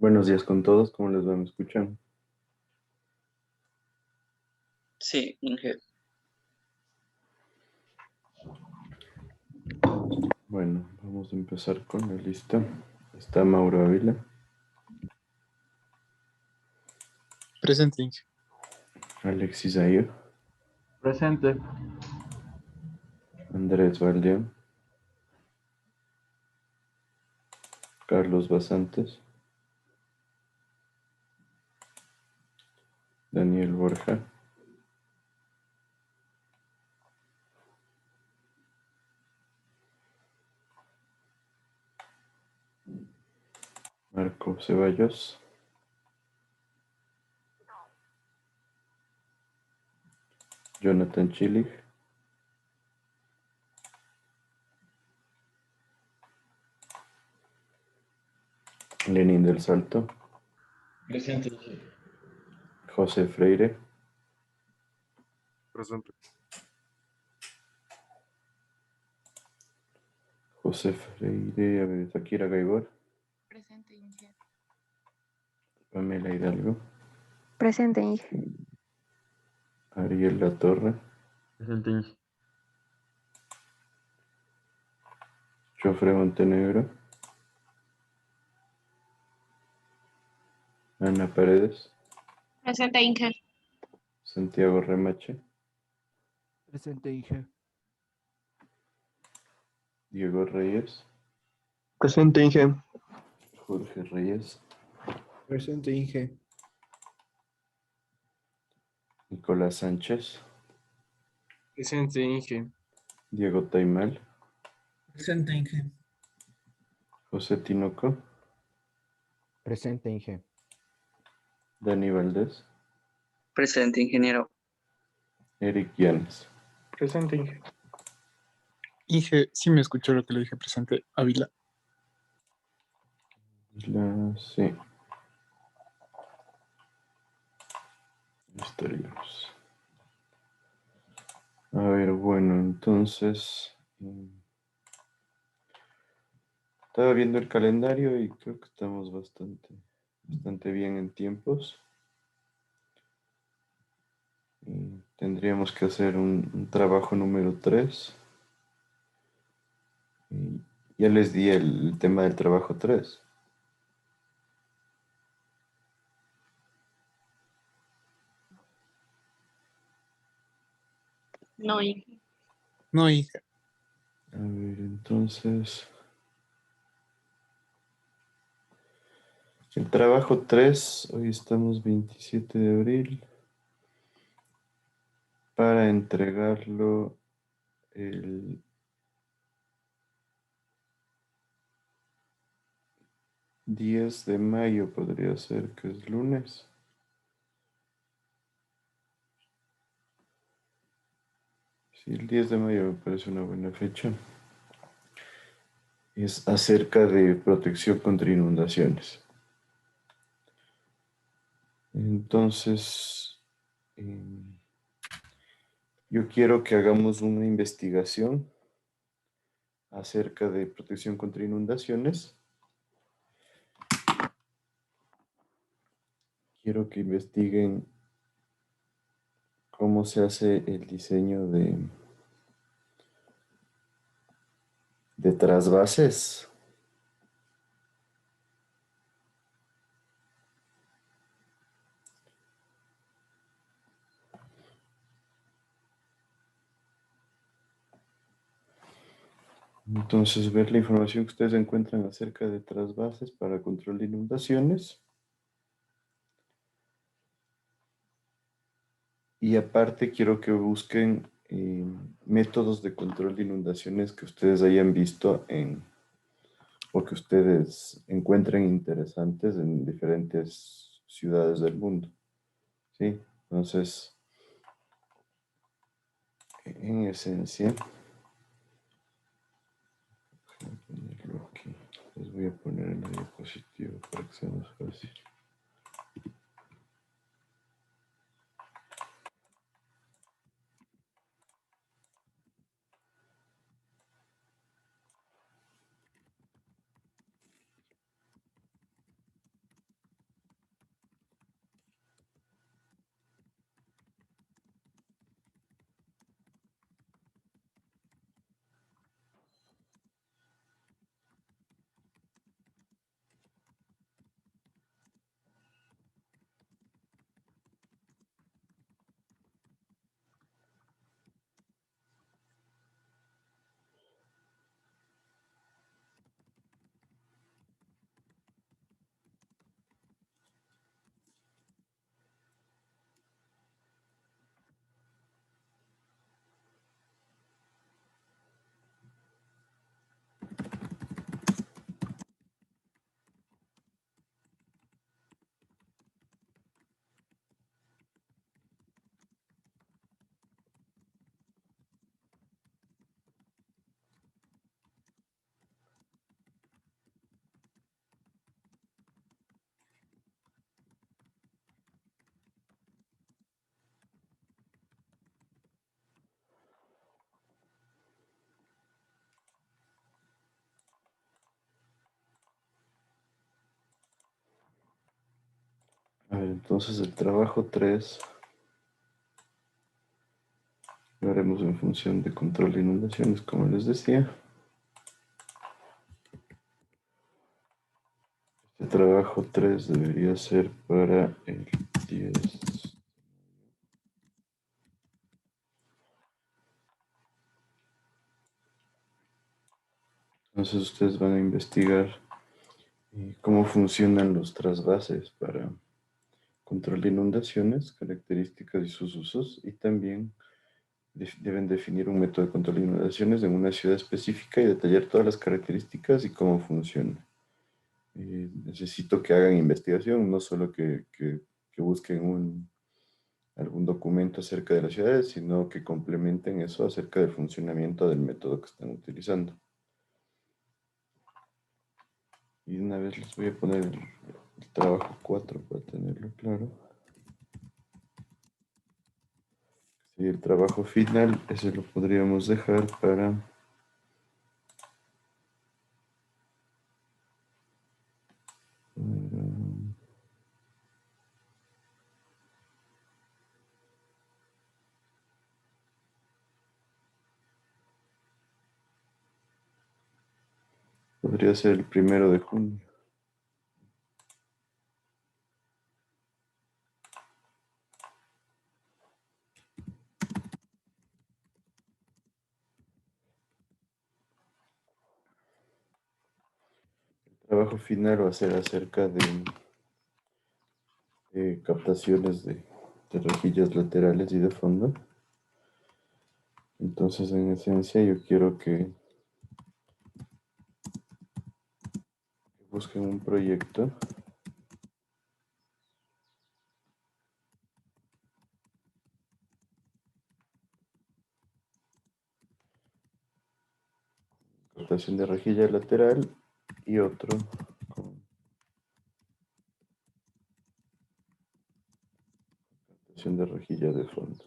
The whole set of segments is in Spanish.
Buenos días con todos, ¿cómo les va? ¿Me escuchan? Sí, Inge. Bueno, vamos a empezar con la lista. Está Mauro Ávila, Presente, Inge. Alexis Ayo, Presente. Andrés Valdeón, Carlos Basantes, Daniel Borja, Marco Ceballos, Jonathan Chilig, Lenín del Salto, Presente. José Freire, Presente. José Freire, a ver, Shakira Gaibor, Presente, Inge. Pamela Hidalgo, Presente, Inge. Ariel La Torre, Presente. Jofre Montenegro, Ana Paredes, Presente, Inge. Santiago Remache, Presente, Inge. Diego Reyes, Presente, Inge. Jorge Reyes, Presente, Inge. Nicolás Sánchez, Presente, Inge. Diego Taimal, Presente, Inge. José Tinoco, Presente, Inge. Dani Valdés, Presente, ingeniero. Eric Llanes. Presente, Inge. Inge, sí me escuchó lo que le dije presente. Ávila. Sí, estaríamos. A ver, bueno, entonces estaba viendo el calendario y creo que estamos bastante bien en tiempos. Y tendríamos que hacer un trabajo número 3. Y ya les di el tema del trabajo 3. No, Inge. No, Inge. A ver, entonces, el trabajo 3, hoy estamos 27 de abril, para entregarlo el 10 de mayo, podría ser que es lunes. Sí, el 10 de mayo me parece una buena fecha. Es acerca de protección contra inundaciones. Entonces, yo quiero que hagamos una investigación acerca de protección contra inundaciones. Quiero que investiguen cómo se hace el diseño de trasvases. Entonces, ver la información que ustedes encuentran acerca de trasvases para control de inundaciones. Y aparte quiero que busquen métodos de control de inundaciones que ustedes hayan visto o que ustedes encuentren interesantes en diferentes ciudades del mundo. ¿Sí? Entonces, en esencia, voy a ponerlo aquí. Les voy a poner en la diapositiva para que sea más fácil. ver, entonces el trabajo 3 lo haremos en función de control de inundaciones, como les decía. El trabajo 3 debería ser para el 10. Entonces ustedes van a investigar cómo funcionan los trasvases para control de inundaciones, características y sus usos, y también deben definir un método de control de inundaciones en una ciudad específica y detallar todas las características y cómo funciona. Necesito que hagan investigación, no solo que busquen algún documento acerca de las ciudades, sino que complementen eso acerca del funcionamiento del método que están utilizando. Y una vez les voy a poner el trabajo 4 para tenerlo claro. Y el trabajo final, ese lo podríamos dejar para... podría ser el 1 de junio. El trabajo final va a ser acerca de captaciones de rejillas laterales y de fondo. Entonces, en esencia, yo quiero que busquen un proyecto captación de rejilla lateral y otro con captación de rejilla de fondo.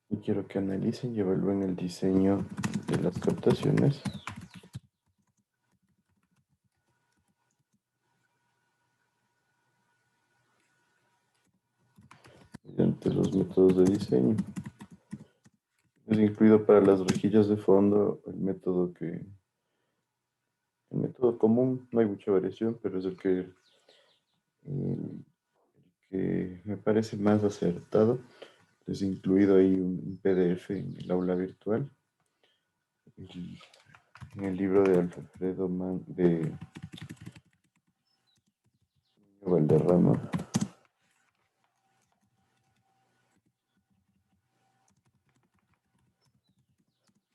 Y quiero que analicen y evalúen el diseño de las captaciones. Mediante los métodos de diseño. Es incluido para las rejillas de fondo el método común, no hay mucha variación, pero es el que me parece más acertado. Les he incluido ahí un PDF en el aula virtual. En el libro de Alfredo de Valderrama.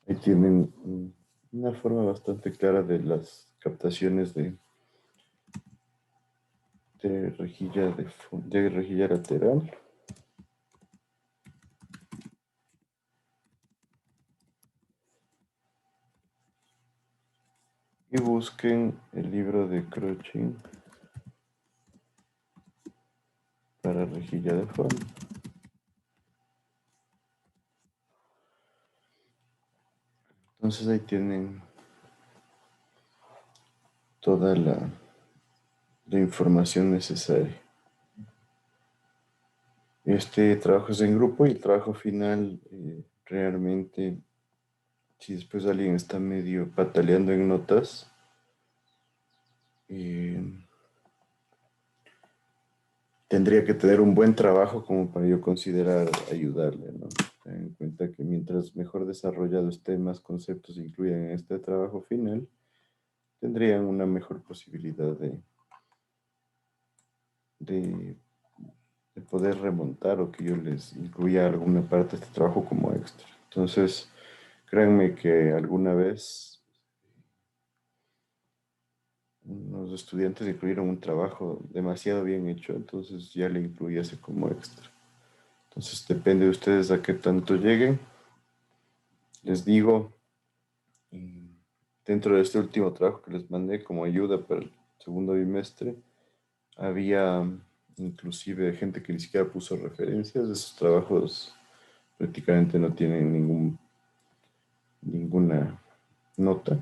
Ahí tienen una forma bastante clara de las captaciones de rejilla lateral. Y busquen el libro de Crochin para rejilla de fondo. Entonces ahí tienen toda la información necesaria. Este trabajo es en grupo y el trabajo final realmente, si después alguien está medio pataleando en notas, tendría que tener un buen trabajo como para yo considerar ayudarle, ¿no? Ten en cuenta que mientras mejor desarrollado esté, más conceptos incluyan en este trabajo final, tendrían una mejor posibilidad de poder remontar o que yo les incluya alguna parte de este trabajo como extra. Entonces, créanme que alguna vez unos estudiantes incluyeron un trabajo demasiado bien hecho, entonces ya le incluí ese como extra. Entonces, depende de ustedes a qué tanto lleguen. Les digo, dentro de este último trabajo que les mandé como ayuda para el segundo bimestre, había inclusive gente que ni siquiera puso referencias de esos trabajos prácticamente no tienen ninguna nota.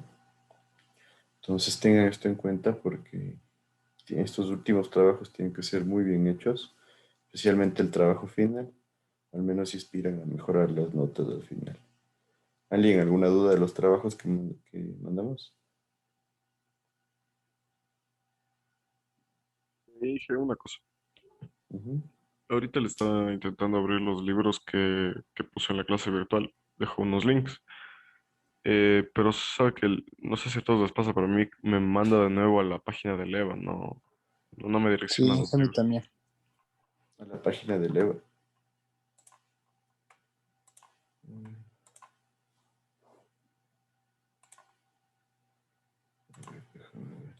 Entonces tengan esto en cuenta porque estos últimos trabajos tienen que ser muy bien hechos, especialmente el trabajo final, al menos inspiran a mejorar las notas al final. ¿Alguien alguna duda de los trabajos que mandamos? Dije una cosa. Ujú. Ahorita le estaba intentando abrir los libros que puse en la clase virtual. Dejo unos links. Pero sabe que no sé si a todos les pasa, pero a mí me manda de nuevo a la página de Leva, no me direcciona a Sí, los a mí libros. también. A la página de Leva. Mm, déjame ver.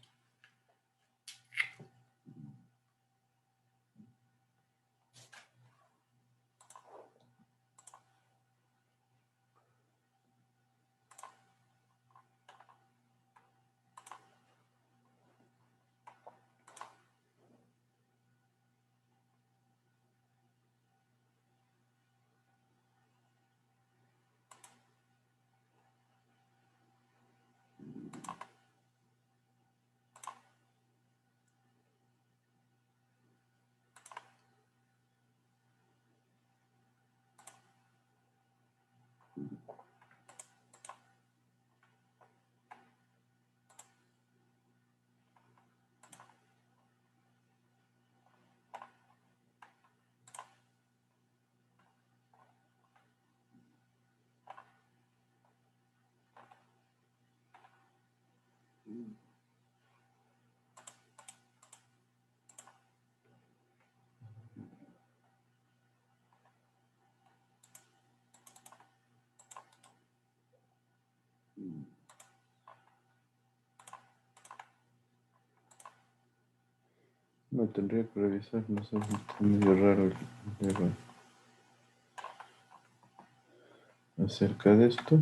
No, tendría que revisar, no sé, está medio raro el Leva acerca de esto.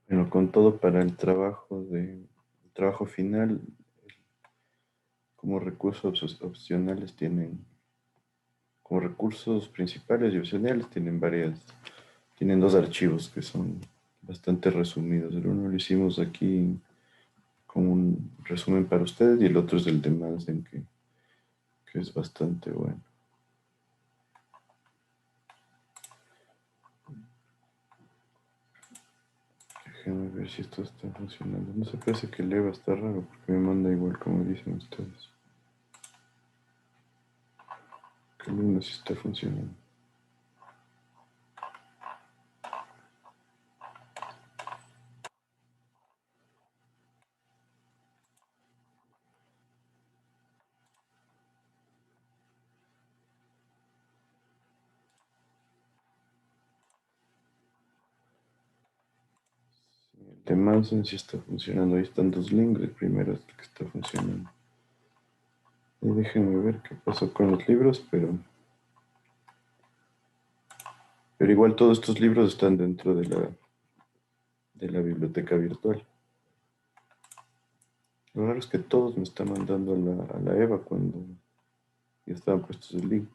Bueno, con todo para el trabajo final, como recursos opcionales como recursos principales y opcionales tienen dos archivos que son bastante resumidos. El uno lo hicimos aquí como un resumen para ustedes y el otro es el de Mansen que es bastante bueno. Déjenme ver si esto está funcionando. No se parece que el EVA está raro porque me manda igual como dicen ustedes. Que el uno sí está funcionando. El de Manson sí está funcionando. Ahí están dos links. El primero es el que está funcionando. Y déjenme ver qué pasó con los libros, pero igual todos estos libros están dentro de la biblioteca virtual. Lo raro es que todos me están mandando a la EVA cuando ya estaban puestos el link.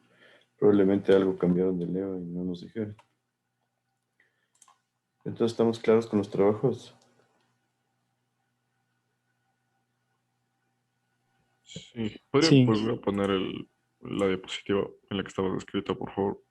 Probablemente algo cambiaron de EVA y no nos dijeron. Entonces estamos claros con los trabajos. Sí, ¿podría Sí, volver a poner la diapositiva en la que estaba escrito, por favor?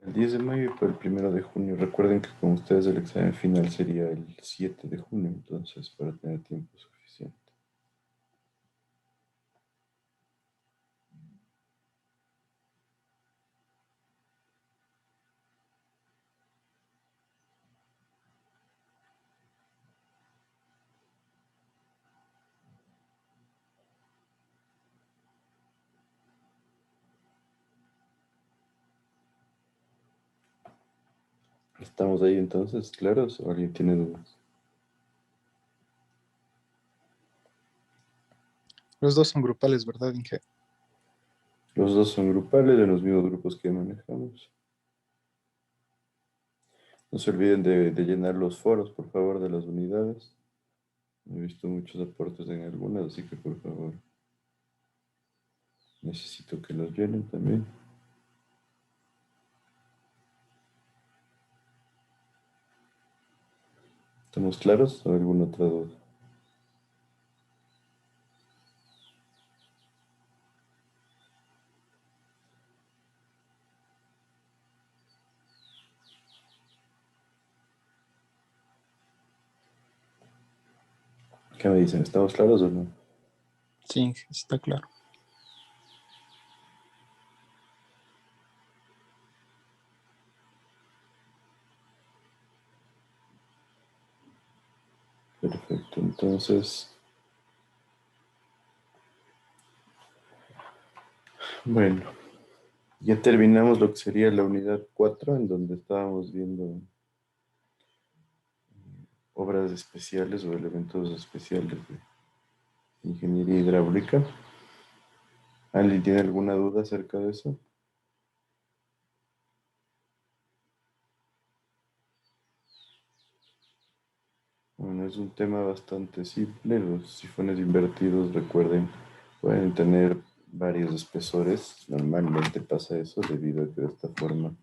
El 10 de mayo y para el 1 de junio. Recuerden que con ustedes el examen final sería el 7 de junio, entonces para tener tiempo suficiente. ¿Estamos ahí entonces, claros? ¿O alguien tiene dudas? Los dos son grupales, ¿verdad, Inge? Los dos son grupales de los mismos grupos que manejamos. No se olviden de llenar los foros, por favor, de las unidades. He visto muchos aportes en algunas, así que por favor, necesito que los llenen también. ¿Estamos claros o alguna otra duda? ¿Qué me dicen? ¿Estamos claros o no? Sí, Inge, está claro. Perfecto, entonces, bueno, ya terminamos lo que sería la unidad 4, en donde estábamos viendo obras especiales o elementos especiales de ingeniería hidráulica. ¿Alguien tiene alguna duda acerca de eso? Bueno, es un tema bastante simple. Los sifones invertidos, recuerden, pueden tener varios espesores. Normalmente pasa eso debido a que de esta forma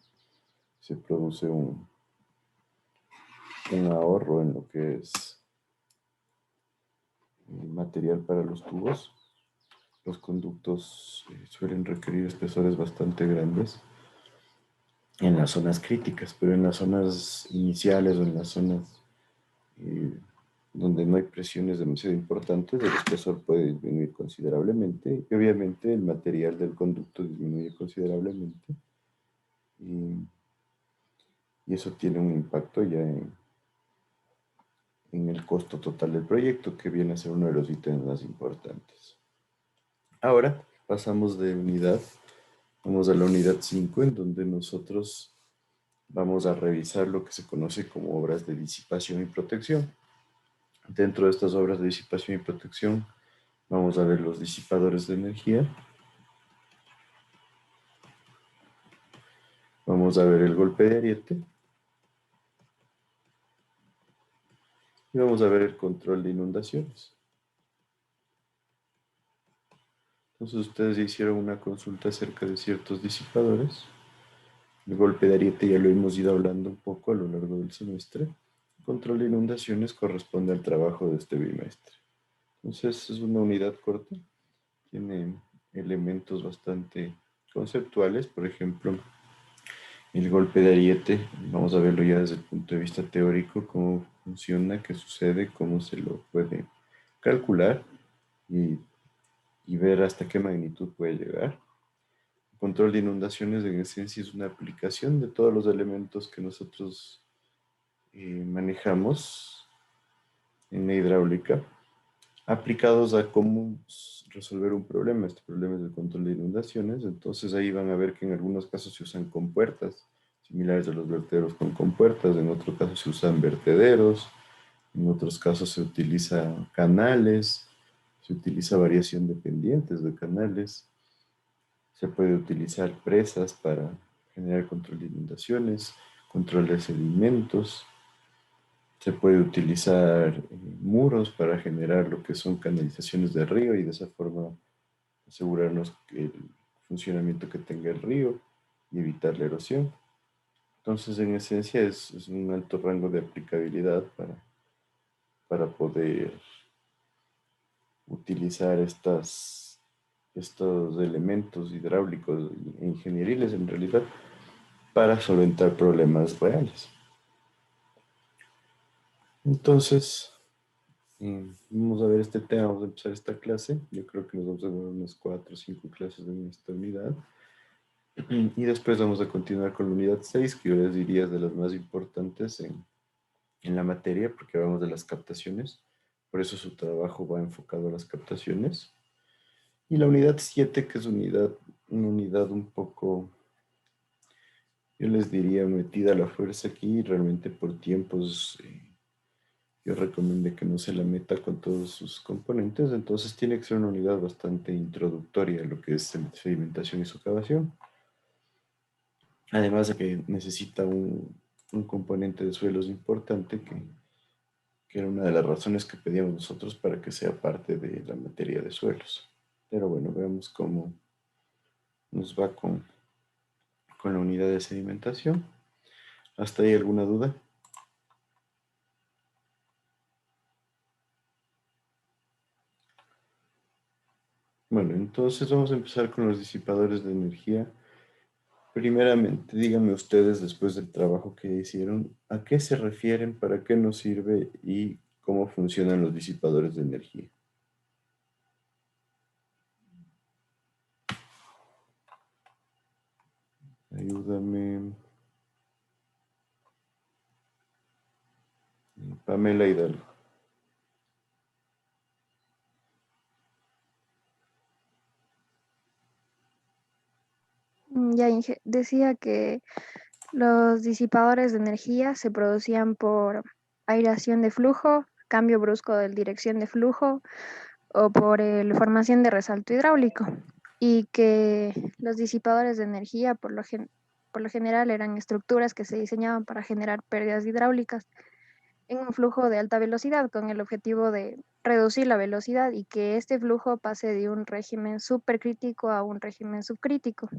se produce un ahorro en lo que es material para los tubos. Los conductos suelen requerir espesores bastante grandes en las zonas críticas, pero en las zonas iniciales o en las zonas eh, donde no hay presiones demasiado importantes, el espesor puede disminuir considerablemente y obviamente el material del conducto disminuye considerablemente y eso tiene un impacto ya en el costo total del proyecto, que viene a ser uno de los ítems más importantes. Ahora pasamos de unidad, vamos a la unidad 5, en donde nosotros vamos a revisar lo que se conoce como obras de disipación y protección. Dentro de estas obras de disipación y protección vamos a ver los disipadores de energía, vamos a ver el golpe de ariete y vamos a ver el control de inundaciones. Entonces ustedes ya hicieron una consulta acerca de ciertos disipadores. El golpe de ariete ya lo hemos ido hablando un poco a lo largo del semestre. El control de inundaciones corresponde al trabajo de este bimestre. Entonces es una unidad corta, tiene elementos bastante conceptuales, por ejemplo, el golpe de ariete, vamos a verlo ya desde el punto de vista teórico, cómo funciona, qué sucede, cómo se lo puede calcular y ver hasta qué magnitud puede llegar. El control de inundaciones en esencia es una aplicación de todos los elementos que nosotros manejamos en la hidráulica, aplicados a cómo resolver un problema. Este problema es el control de inundaciones, entonces ahí van a ver que en algunos casos se usan compuertas, similares a los vertederos con compuertas, en otros casos se usan vertederos, en otros casos se utiliza canales, se utiliza variación de pendientes de canales, se puede utilizar presas para generar control de inundaciones, control de sedimentos, se puede utilizar muros para generar lo que son canalizaciones de río y de esa forma asegurarnos que el funcionamiento que tenga el río y evitar la erosión. Entonces, en esencia, es un alto rango de aplicabilidad para poder utilizar estos elementos hidráulicos e ingenieriles, en realidad, para solventar problemas reales. Entonces, vamos a ver este tema, vamos a empezar esta clase. Yo creo que nos vamos a dar unas 4 o 5 clases en esta unidad. Y después vamos a continuar con la unidad 6, que yo les diría es de las más importantes en la materia, porque hablamos de las captaciones. Por eso su trabajo va enfocado a las captaciones. Y la unidad 7, que es una unidad un poco Yo les diría metida la fuerza aquí, realmente por tiempos, yo recomiendo que no se la meta con todos sus componentes, entonces tiene que ser una unidad bastante introductoria a lo que es sedimentación y socavación. Además de que necesita un componente de suelos importante que era una de las razones que pedíamos nosotros para que sea parte de la materia de suelos. Pero bueno, veamos cómo nos va con la unidad de sedimentación. ¿Hasta ahí alguna duda? Bueno, entonces vamos a empezar con los disipadores de energía. Primeramente, díganme ustedes, después del trabajo que hicieron, ¿a qué se refieren, para qué nos sirve y cómo funcionan los disipadores de energía? Ayúdame. Pamela Hidalgo. Ya, decía que los disipadores de energía se producían por aireación de flujo, cambio brusco de dirección de flujo o por formación de resalto hidráulico, y que los disipadores de energía por lo general eran estructuras que se diseñaban para generar pérdidas hidráulicas en un flujo de alta velocidad con el objetivo de reducir la velocidad y que este flujo pase de un régimen supercrítico a un régimen subcrítico.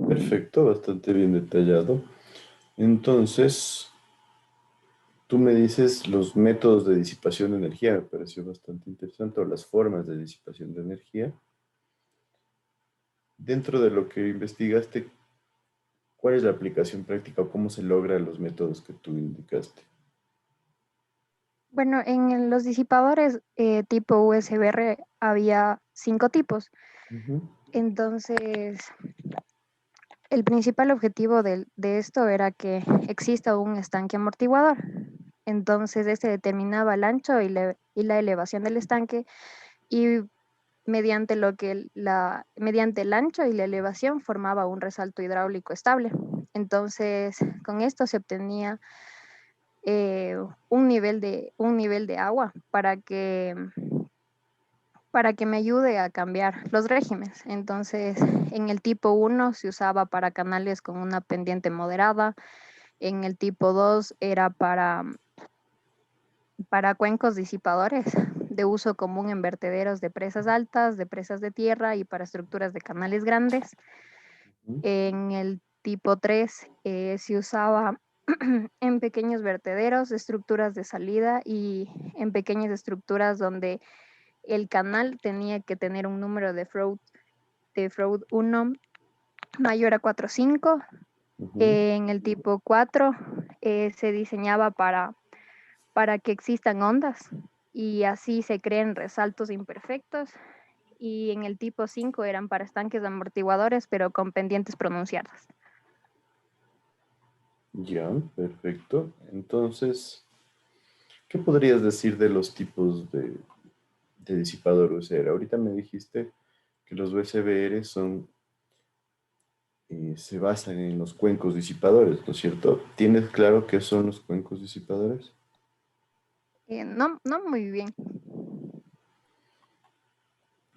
Perfecto, bastante bien detallado. Entonces, tú me dices los métodos de disipación de energía, me pareció bastante interesante, o las formas de disipación de energía. Dentro de lo que investigaste, ¿cuál es la aplicación práctica o cómo se logran los métodos que tú indicaste? Bueno, en los disipadores tipo USBR había 5 tipos. Ujú. Entonces, el principal objetivo de esto era que exista un estanque amortiguador. Entonces, este determinaba el ancho y la elevación del estanque, y mediante mediante el ancho y la elevación formaba un resalto hidráulico estable. Entonces, con esto se obtenía un nivel de agua para que me ayude a cambiar los regímenes. Entonces, en el tipo 1 se usaba para canales con una pendiente moderada, en el tipo 2 era para cuencos disipadores de uso común en vertederos de presas altas, de presas de tierra y para estructuras de canales grandes. Ujú. En el tipo 3 se usaba en pequeños vertederos, estructuras de salida y en pequeñas estructuras donde el canal tenía que tener un número de Freud 1 mayor a 4,5. Ujú. En el tipo 4 se diseñaba para que existan ondas y así se creen resaltos imperfectos. Y en el tipo 5 eran para estanques amortiguadores, pero con pendientes pronunciadas. Ya, perfecto. Entonces, ¿qué podrías decir de los tipos de disipador USR? Ahorita me dijiste que los USBR se basan en los cuencos disipadores, ¿no es cierto? ¿Tienes claro qué son los cuencos disipadores? No muy bien.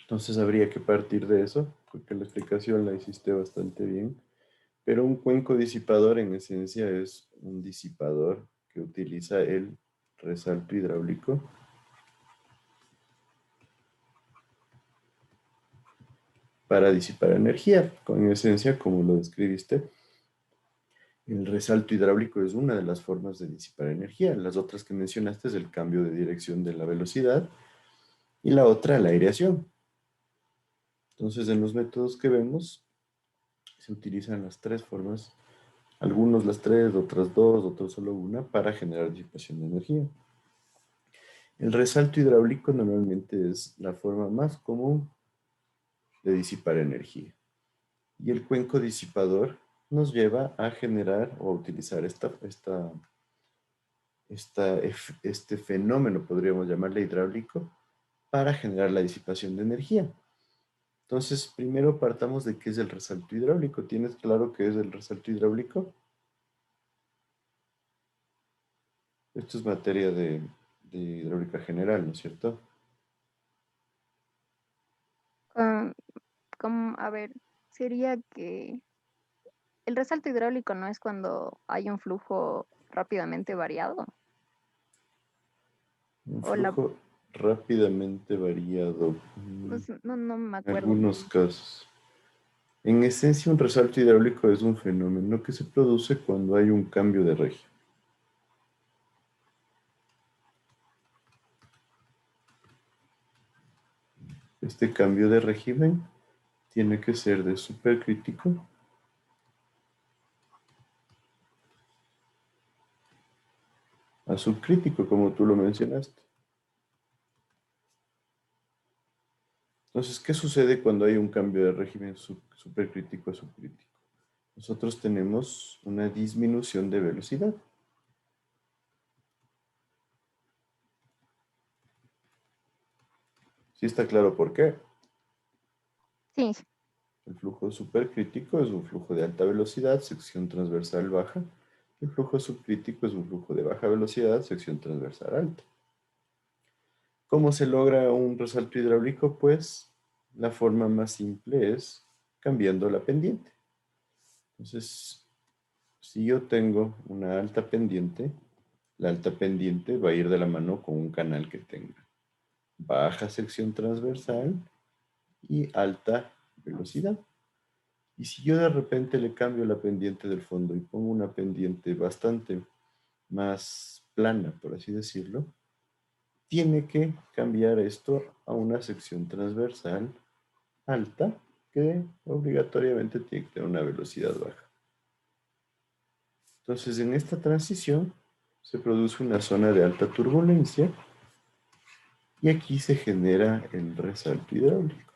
Entonces habría que partir de eso, porque la explicación la hiciste bastante bien. Pero un cuenco disipador en esencia es un disipador que utiliza el resalto hidráulico para disipar energía. En esencia, como lo describiste, el resalto hidráulico es una de las formas de disipar energía. Las otras que mencionaste es el cambio de dirección de la velocidad y la otra, la aireación. Entonces, en los métodos que vemos, se utilizan las tres formas, algunos las tres, otras dos, otros solo una, para generar disipación de energía. El resalto hidráulico normalmente es la forma más común de disipar energía. Y el cuenco disipador nos lleva a generar o a utilizar este fenómeno, podríamos llamarle hidráulico, para generar la disipación de energía. Entonces, primero partamos de qué es el resalto hidráulico. ¿Tienes claro qué es el resalto hidráulico? Esto es materia de hidráulica general, ¿no es cierto? A ver, sería que el resalto hidráulico no es cuando hay un flujo rápidamente variado. Un O la, flujo rápidamente variado. pues, no me En acuerdo. algunos casos. En esencia, un resalto hidráulico es un fenómeno que se produce cuando hay un cambio de régimen. Este cambio de régimen tiene que ser de supercrítico a subcrítico, como tú lo mencionaste. Entonces, ¿qué sucede cuando hay un cambio de régimen supercrítico a subcrítico? Nosotros tenemos una disminución de velocidad. ¿Sí está claro por qué? Sí, El flujo supercrítico es un flujo de alta velocidad, sección transversal baja. El flujo subcrítico es un flujo de baja velocidad, sección transversal alta. ¿Cómo se logra un resalto hidráulico? Pues la forma más simple es cambiando la pendiente. Entonces, si yo tengo una alta pendiente, la alta pendiente va a ir de la mano con un canal que tenga baja sección transversal y alta velocidad. Y si yo de repente le cambio la pendiente del fondo y pongo una pendiente bastante más plana, por así decirlo, tiene que cambiar esto a una sección transversal alta que obligatoriamente tiene que tener una velocidad baja. Entonces, en esta transición se produce una zona de alta turbulencia y aquí se genera el resalto hidráulico.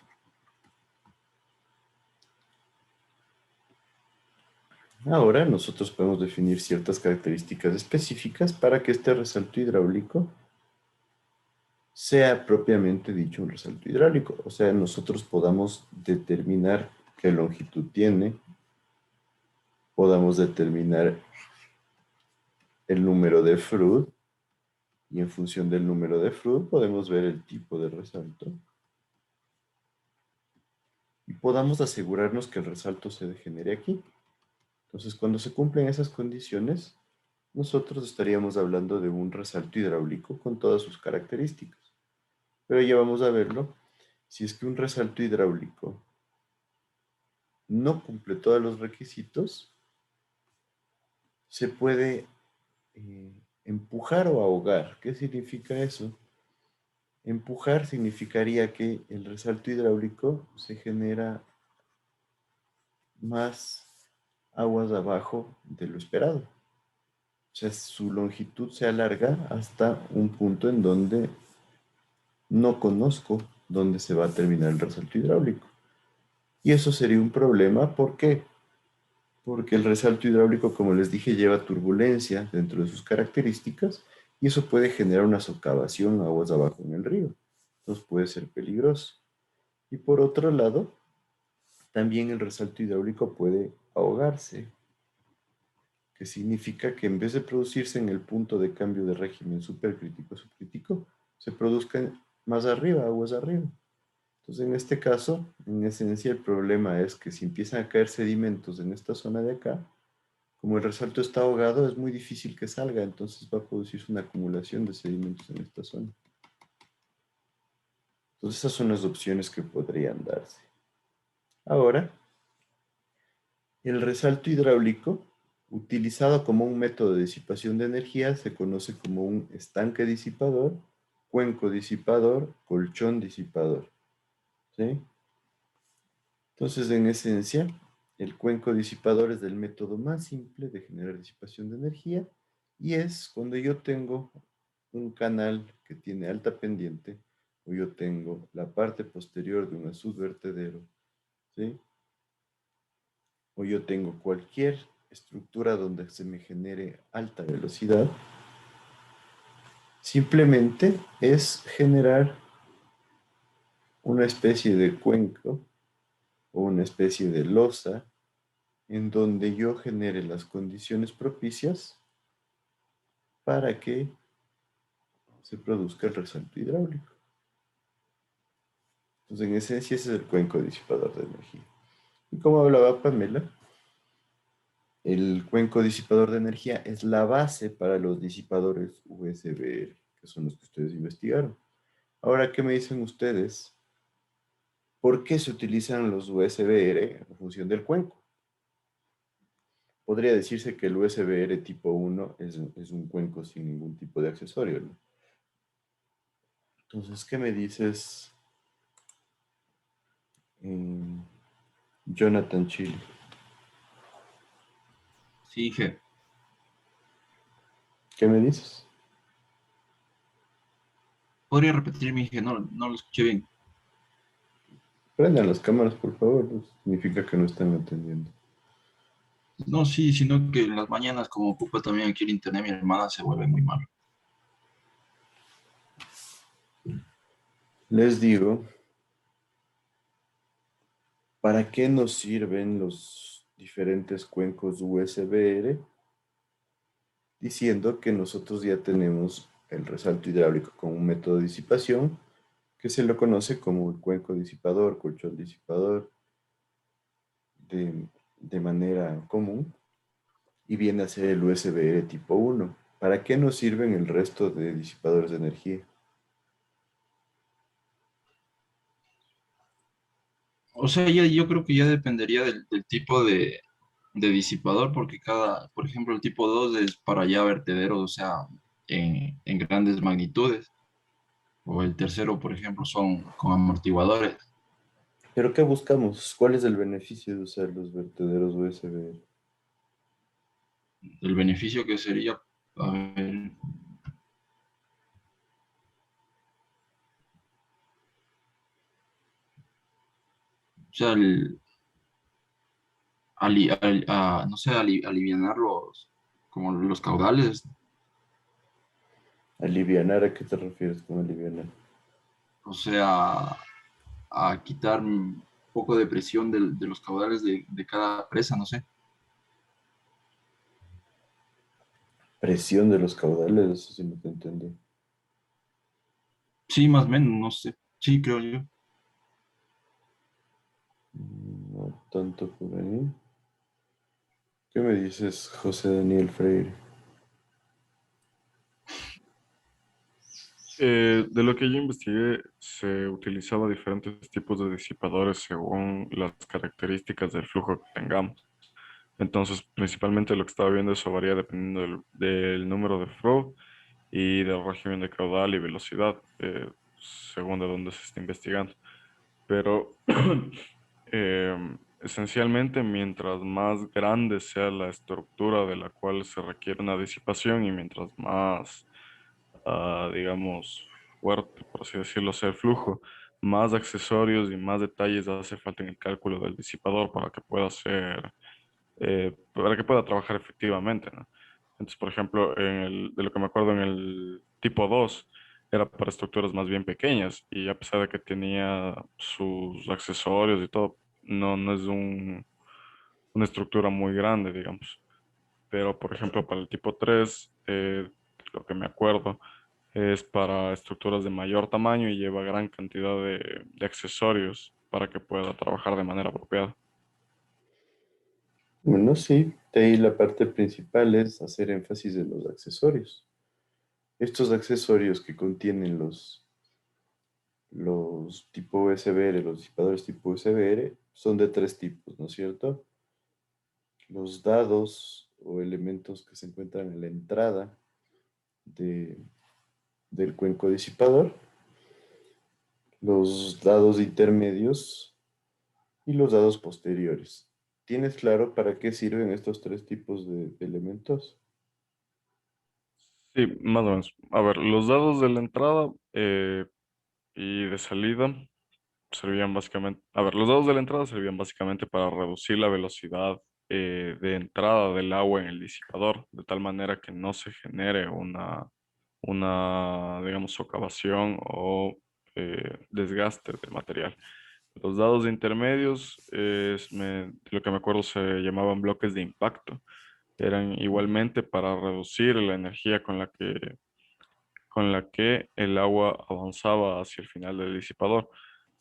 Ahora nosotros podemos definir ciertas características específicas para que este resalto hidráulico sea propiamente dicho un resalto hidráulico. O sea, nosotros podamos determinar qué longitud tiene, podamos determinar el número de Froude y en función del número de Froude podemos ver el tipo de resalto y podamos asegurarnos que el resalto se genere aquí. Entonces, cuando se cumplen esas condiciones, nosotros estaríamos hablando de un resalto hidráulico con todas sus características. Pero ya vamos a verlo. Si es que un resalto hidráulico no cumple todos los requisitos, se puede empujar o ahogar. ¿Qué significa eso? Empujar significaría que el resalto hidráulico se genera más aguas abajo de lo esperado. O sea, su longitud se alarga hasta un punto en donde no conozco dónde se va a terminar el resalto hidráulico. Y eso sería un problema. ¿Por qué? Porque el resalto hidráulico, como les dije, lleva turbulencia dentro de sus características y eso puede generar una socavación aguas abajo en el río. Entonces puede ser peligroso. Y por otro lado, también el resalto hidráulico puede ahogarse, que significa que en vez de producirse en el punto de cambio de régimen supercrítico subcrítico, se produzca más arriba, aguas arriba. Entonces, en este caso, en esencia, el problema es que si empiezan a caer sedimentos en esta zona de acá, como el resalto está ahogado, es muy difícil que salga, entonces va a producirse una acumulación de sedimentos en esta zona. Entonces, esas son las opciones que podrían darse. Ahora, el resalto hidráulico, utilizado como un método de disipación de energía, se conoce como un estanque disipador, cuenco disipador, colchón disipador. ¿Sí? Entonces, en esencia, el cuenco disipador es el método más simple de generar disipación de energía y es cuando yo tengo un canal que tiene alta pendiente o yo tengo la parte posterior de un subvertedero, ¿sí? O yo tengo cualquier estructura donde se me genere alta velocidad, simplemente es generar una especie de cuenco o una especie de losa en donde yo genere las condiciones propicias para que se produzca el resalto hidráulico. Entonces, en esencia, ese es el cuenco disipador de energía. Y como hablaba Pamela, el cuenco disipador de energía es la base para los disipadores USBR, que son los que ustedes investigaron. Ahora, ¿qué me dicen ustedes? ¿Por qué se utilizan los USBR en función del cuenco? Podría decirse que el USBR tipo 1 es un cuenco sin ningún tipo de accesorio, ¿no? Entonces, ¿qué me dices, Jonathan Chile? Sí, Inge. ¿Qué me dices? ¿Podría repetirme, Inge? No lo escuché bien. Prendan las cámaras, por favor. No significa que no están atendiendo. No, sí, sino que en las mañanas, como ocupa también aquí el internet, mi hermana se vuelve muy mal. Les digo, ¿para qué nos sirven los diferentes cuencos USBR? Diciendo que nosotros ya tenemos el resalto hidráulico con un método de disipación que se lo conoce como el cuenco disipador, colchón disipador, de manera común, y viene a ser el USBR tipo 1. ¿Para qué nos sirven el resto de disipadores de energía? O sea, yo creo que ya dependería del tipo de disipador, porque por ejemplo, el tipo 2 es para ya vertederos, o sea, en grandes magnitudes. O el tercero, por ejemplo, son con amortiguadores. ¿Pero qué buscamos? ¿Cuál es el beneficio de usar los vertederos USB? El beneficio que sería, a ver, o sea, no sé, alivianar como los caudales, ¿Alivianar? ¿A qué te refieres con alivianar? o sea, a quitar un poco de presión de los caudales de cada presa, no sé. Presión de los caudales, eso sí no te entendí. Sí, más o menos, no sé. Sí, creo yo. No tanto por ahí. ¿Qué me dices, José Daniel Freire? De lo que yo investigué, se utilizaba diferentes tipos de disipadores según las características del flujo que tengamos. Entonces, principalmente lo que estaba viendo, eso varía dependiendo del número de flow y del régimen de caudal y velocidad, según de dónde se esté investigando. Pero esencialmente, mientras más grande sea la estructura de la cual se requiere una disipación y mientras más, digamos, fuerte, por así decirlo, sea el flujo, más accesorios y más detalles hace falta en el cálculo del disipador para que pueda trabajar efectivamente, ¿no? Entonces, por ejemplo, de lo que me acuerdo en el tipo 2 era para estructuras más bien pequeñas y a pesar de que tenía sus accesorios y todo, no es una estructura muy grande, digamos. Pero, por ejemplo, para el tipo 3 lo que me acuerdo es para estructuras de mayor tamaño y lleva gran cantidad de accesorios para que pueda trabajar de manera apropiada. Bueno, sí, de ahí la parte principal es hacer énfasis en los accesorios. Estos accesorios que contienen los tipo USBR, los disipadores tipo USBR, son de tres tipos, ¿no es cierto? Los dados o elementos que se encuentran en la entrada de- del cuenco disipador, los dados intermedios y los dados posteriores. ¿Tienes claro para qué sirven estos tres tipos de elementos? Sí, más o menos. A ver, los dados de la entrada y de salida servían básicamente, a ver, los dados de la entrada servían básicamente para reducir la velocidad de entrada del agua en el disipador, de tal manera que no se genere digamos, socavación o desgaste del material. Los dados de intermedios, de lo que me acuerdo, se llamaban bloques de impacto. Eran igualmente para reducir la energía con la que el agua avanzaba hacia el final del disipador.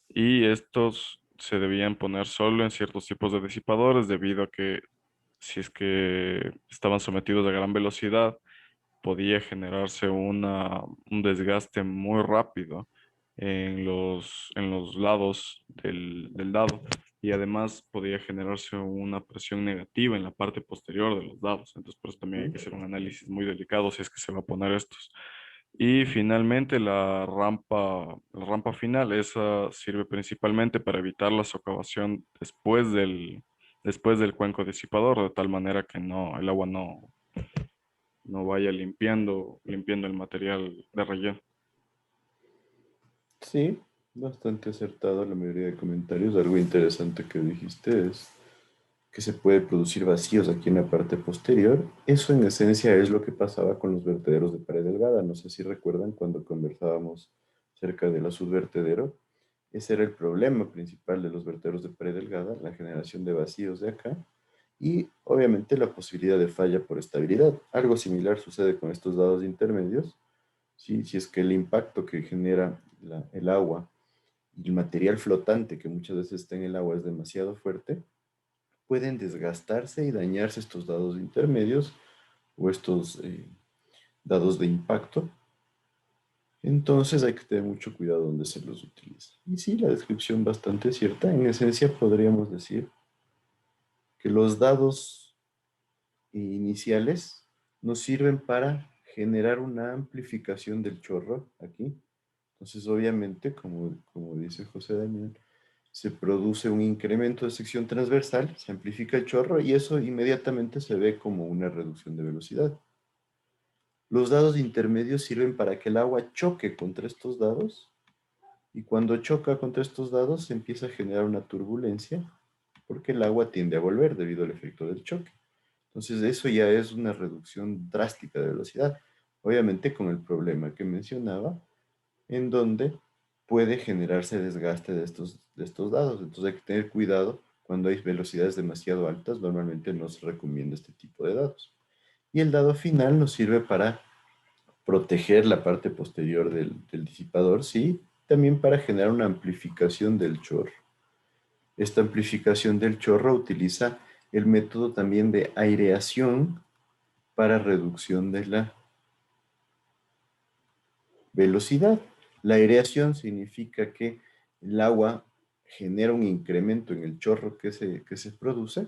Y estos se debían poner solo en ciertos tipos de disipadores debido a que si es que estaban sometidos a gran velocidad, podía generarse un desgaste muy rápido en los lados del dado y además podía generarse una presión negativa en la parte posterior de los dados. Entonces, por eso también hay que hacer un análisis muy delicado si es que se va a poner estos. Y finalmente la rampa final, esa sirve principalmente para evitar la socavación después del cuenco disipador, de tal manera que el agua no vaya limpiando el material de relleno. Sí, bastante acertado la mayoría de comentarios. Algo interesante que dijiste es que se puede producir vacíos aquí en la parte posterior. Eso en esencia es lo que pasaba con los vertederos de pared delgada. No sé si recuerdan cuando conversábamos acerca del subvertedero. Ese era el problema principal de los vertederos de pared delgada, la generación de vacíos de acá y obviamente la posibilidad de falla por estabilidad. Algo similar sucede con estos dados intermedios. ¿Sí? Si es que el impacto que genera el agua y el material flotante que muchas veces está en el agua es demasiado fuerte, pueden desgastarse y dañarse estos dados intermedios o estos dados de impacto. Entonces hay que tener mucho cuidado donde se los utiliza. Y sí, la descripción bastante cierta. En esencia podríamos decir que los dados iniciales nos sirven para generar una amplificación del chorro aquí. Entonces, obviamente, como dice José Daniel, se produce un incremento de sección transversal, se amplifica el chorro y eso inmediatamente se ve como una reducción de velocidad. Los dados intermedios sirven para que el agua choque contra estos dados y cuando choca contra estos dados se empieza a generar una turbulencia porque el agua tiende a volver debido al efecto del choque. Entonces eso ya es una reducción drástica de velocidad. Obviamente con el problema que mencionaba, en donde puede generarse desgaste de estos dados. Entonces hay que tener cuidado cuando hay velocidades demasiado altas. Normalmente no se recomienda este tipo de dados. Y el dado final nos sirve para proteger la parte posterior del disipador, sí, también para generar una amplificación del chorro. Esta amplificación del chorro utiliza el método también de aireación para reducción de la velocidad. La aireación significa que el agua genera un incremento en el chorro que se produce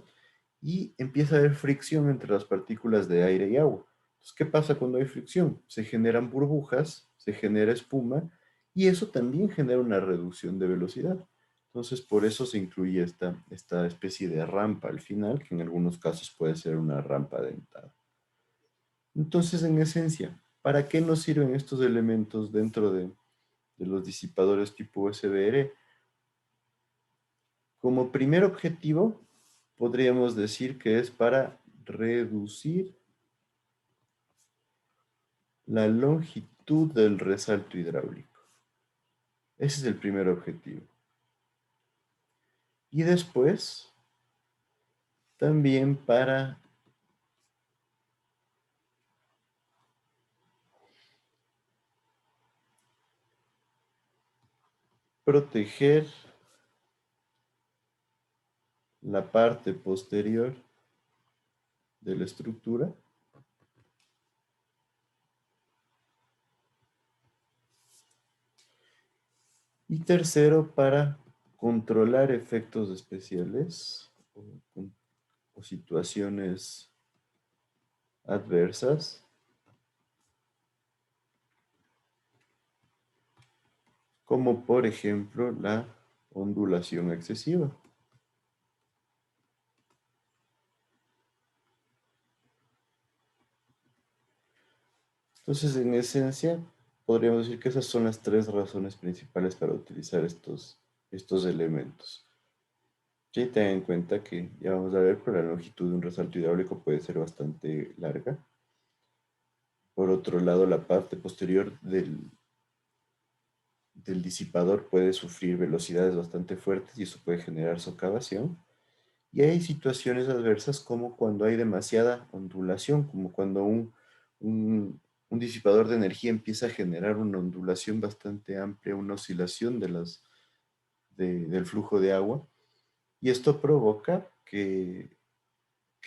y empieza a haber fricción entre las partículas de aire y agua. Entonces, ¿qué pasa cuando hay fricción? Se generan burbujas, se genera espuma y eso también genera una reducción de velocidad. Entonces, por eso se incluye esta especie de rampa al final, que en algunos casos puede ser una rampa dentada. Entonces, en esencia, ¿para qué nos sirven estos elementos dentro de los disipadores tipo USBR? Como primer objetivo, podríamos decir que es para reducir la longitud del resalto hidráulico. Ese es el primer objetivo. Y después, también para proteger la parte posterior de la estructura. Y tercero, para controlar efectos especiales o situaciones adversas, como por ejemplo la ondulación excesiva. Entonces, en esencia, podríamos decir que esas son las tres razones principales para utilizar estos elementos. Sí, ten en cuenta que ya vamos a ver, pero la longitud de un resalto hidráulico puede ser bastante larga. Por otro lado, la parte posterior del disipador puede sufrir velocidades bastante fuertes y eso puede generar socavación. Y hay situaciones adversas como cuando hay demasiada ondulación, como cuando un disipador de energía empieza a generar una ondulación bastante amplia, una oscilación del flujo de agua. Y esto provoca que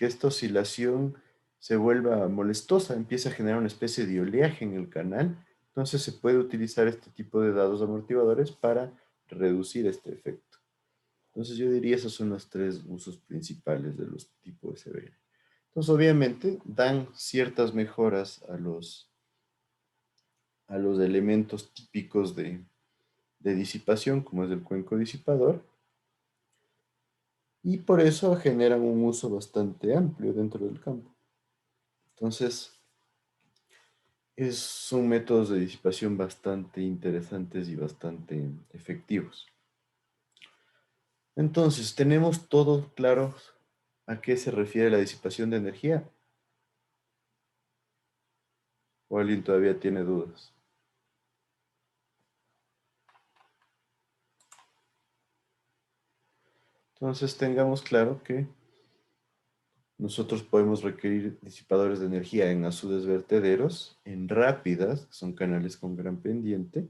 esta oscilación se vuelva molestosa, empieza a generar una especie de oleaje en el canal. Entonces se puede utilizar este tipo de dados amortiguadores para reducir este efecto. Entonces yo diría esos son los tres usos principales de los tipos SBR. Entonces obviamente dan ciertas mejoras a los elementos típicos de disipación, como es el cuenco disipador, y por eso generan un uso bastante amplio dentro del campo. Entonces, son métodos de disipación bastante interesantes y bastante efectivos. Entonces, ¿tenemos todo claro a qué se refiere la disipación de energía? ¿O alguien todavía tiene dudas? Entonces, tengamos claro que nosotros podemos requerir disipadores de energía en azudes vertederos, en rápidas, que son canales con gran pendiente,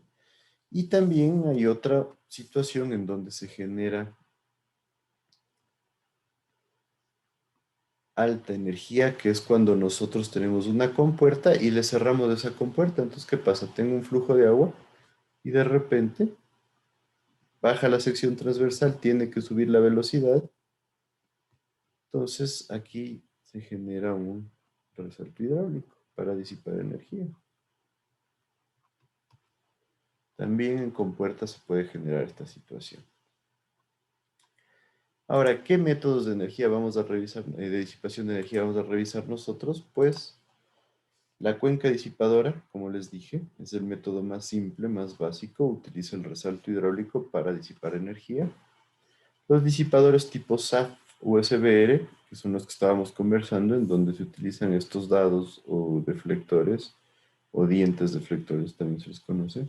y también hay otra situación en donde se genera alta energía, que es cuando nosotros tenemos una compuerta y le cerramos esa compuerta. Entonces, ¿qué pasa? Tengo un flujo de agua y de repente baja la sección transversal, tiene que subir la velocidad. Entonces, aquí se genera un resalto hidráulico para disipar energía. También en compuertas se puede generar esta situación. Ahora, ¿qué métodos de energía vamos a revisar, de disipación de energía vamos a revisar nosotros? Pues la cuenca disipadora, como les dije, es el método más simple, más básico, utiliza el resalto hidráulico para disipar energía. Los disipadores tipo SAF o SBR, que son los que estábamos conversando, en donde se utilizan estos dados o deflectores, o dientes deflectores también se les conoce,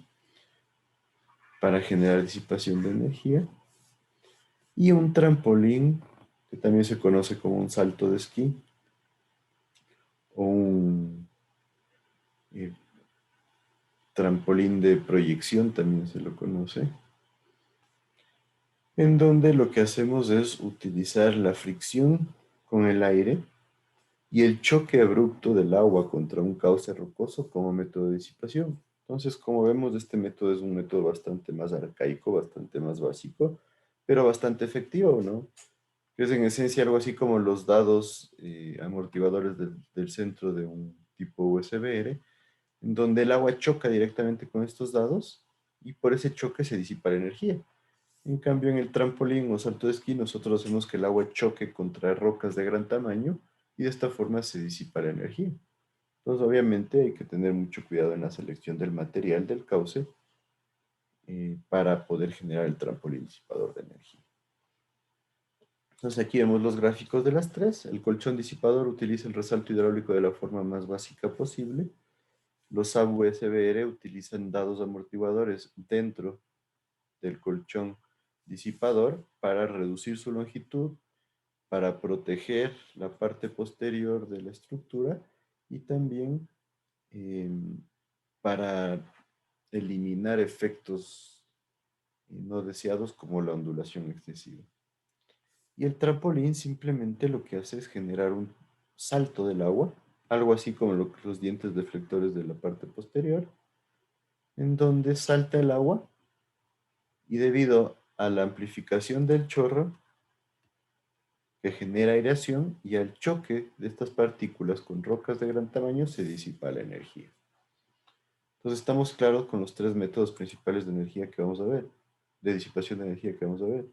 para generar disipación de energía. Y un trampolín, que también se conoce como un salto de esquí, o un trampolín de proyección, también se lo conoce, en donde lo que hacemos es utilizar la fricción con el aire y el choque abrupto del agua contra un cauce rocoso como método de disipación. Entonces, como vemos, este método es un método bastante más arcaico, bastante más básico, pero bastante efectivo, ¿no? Que es en esencia algo así como los dados amortiguadores del centro de un tipo USBR, en donde el agua choca directamente con estos dados y por ese choque se disipa la energía. En cambio, en el trampolín o salto de esquí, nosotros hacemos que el agua choque contra rocas de gran tamaño y de esta forma se disipa la energía. Entonces, obviamente, hay que tener mucho cuidado en la selección del material del cauce para poder generar el trampolín disipador de energía. Entonces, aquí vemos los gráficos de las tres. El colchón disipador utiliza el resalto hidráulico de la forma más básica posible. Los AV-SBR utilizan dados amortiguadores dentro del colchón disipador para reducir su longitud, para proteger la parte posterior de la estructura y también para eliminar efectos no deseados como la ondulación excesiva. Y el trampolín simplemente lo que hace es generar un salto del agua, algo así como los dientes deflectores de la parte posterior, en donde salta el agua y debido a la amplificación del chorro que genera aireación y al choque de estas partículas con rocas de gran tamaño se disipa la energía. Entonces estamos claros con los tres métodos principales de energía que vamos a ver, de disipación de energía que vamos a ver.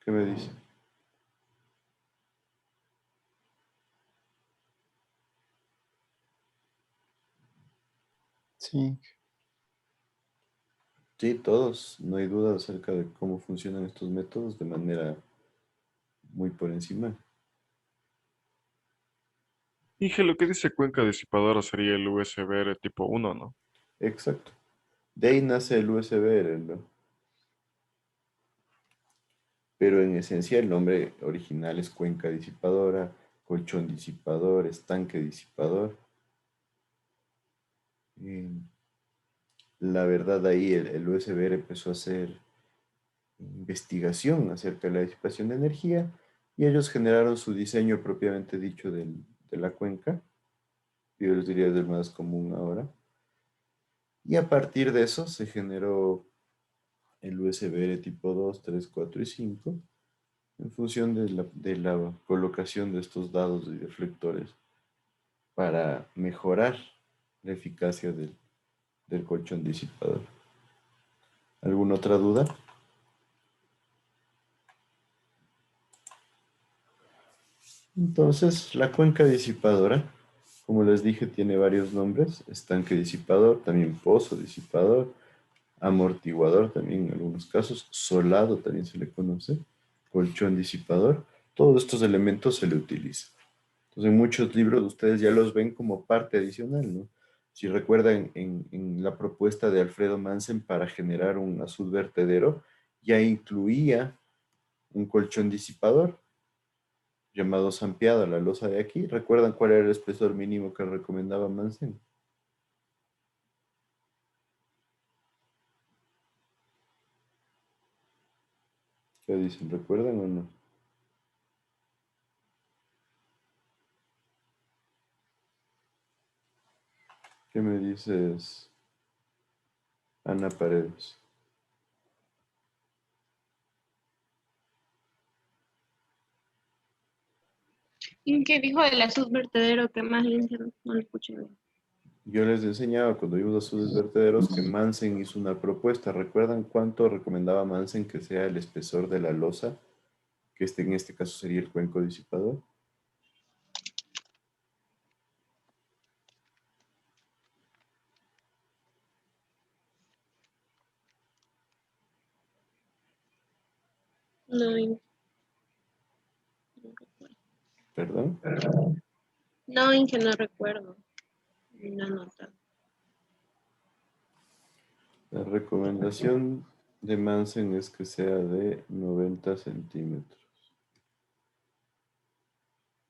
¿Qué me dice? Sí, Sí, todos, no hay duda acerca de cómo funcionan estos métodos de manera muy por encima. Inge, lo que dice cuenca disipadora sería el USB tipo 1, ¿no? Exacto. De ahí nace el USB, ¿no? Pero en esencia el nombre original es cuenca disipadora, colchón disipador, estanque disipador. Y la verdad ahí el USB empezó a hacer investigación acerca de la disipación de energía y ellos generaron su diseño propiamente dicho de la cuenca. Yo les diría es el más común ahora. Y a partir de eso se generó el USB tipo 2, 3, 4 y 5 en función de la colocación de estos dados y deflectores para mejorar la eficacia del colchón disipador. ¿Alguna otra duda? Entonces, la cuenca disipadora, como les dije, tiene varios nombres. Estanque disipador, también pozo disipador, amortiguador también en algunos casos, solado también se le conoce, colchón disipador. Todos estos elementos se le utilizan. Entonces, en muchos libros ustedes ya los ven como parte adicional, ¿no? Si recuerdan en la propuesta de Alfredo Mansen para generar un azud vertedero, ya incluía un colchón disipador llamado Sampiado, la losa de aquí. ¿Recuerdan cuál era el espesor mínimo que recomendaba Mansen? ¿Qué dicen? ¿Recuerdan o no? ¿Qué me dices, Ana Paredes? ¿Y qué dijo del azul vertedero? ¿Qué más le dijeron? No lo escuché bien. Yo les enseñaba cuando vimos azudes vertederos que Mansen hizo una propuesta. ¿Recuerdan cuánto recomendaba Mansen que sea el espesor de la losa? Que en este caso sería el cuenco disipador. No, no recuerdo. ¿Perdón? No, Inge, no recuerdo. No nota. La recomendación de Mansen es que sea de 90 centímetros,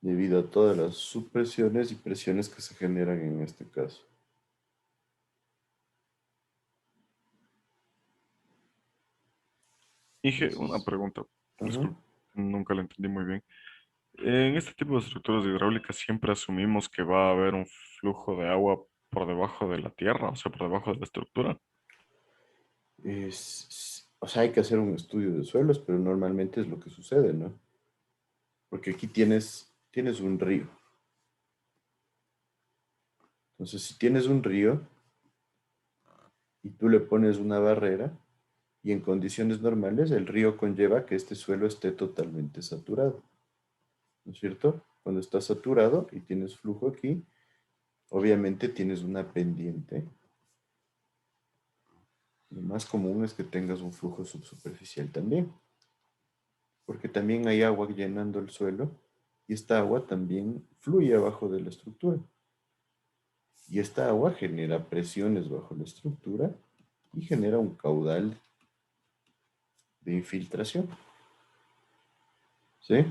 debido a todas las supresiones y presiones que se generan en este caso. Inge, una pregunta. Ajá. Disculpe, nunca la entendí muy bien. En este tipo de estructuras hidráulicas siempre asumimos que va a haber un flujo de agua por debajo de la tierra, o sea, por debajo de la estructura. O sea, hay que hacer un estudio de suelos, pero normalmente es lo que sucede, ¿no? Porque aquí tienes un río. Entonces, si tienes un río y tú le pones una barrera, y en condiciones normales el río conlleva que este suelo esté totalmente saturado, ¿no es cierto? Cuando está saturado y tienes flujo aquí, obviamente tienes una pendiente. Lo más común es que tengas un flujo subsuperficial también, porque también hay agua llenando el suelo y esta agua también fluye abajo de la estructura. Y esta agua genera presiones bajo la estructura y genera un caudal de infiltración. ¿Sí?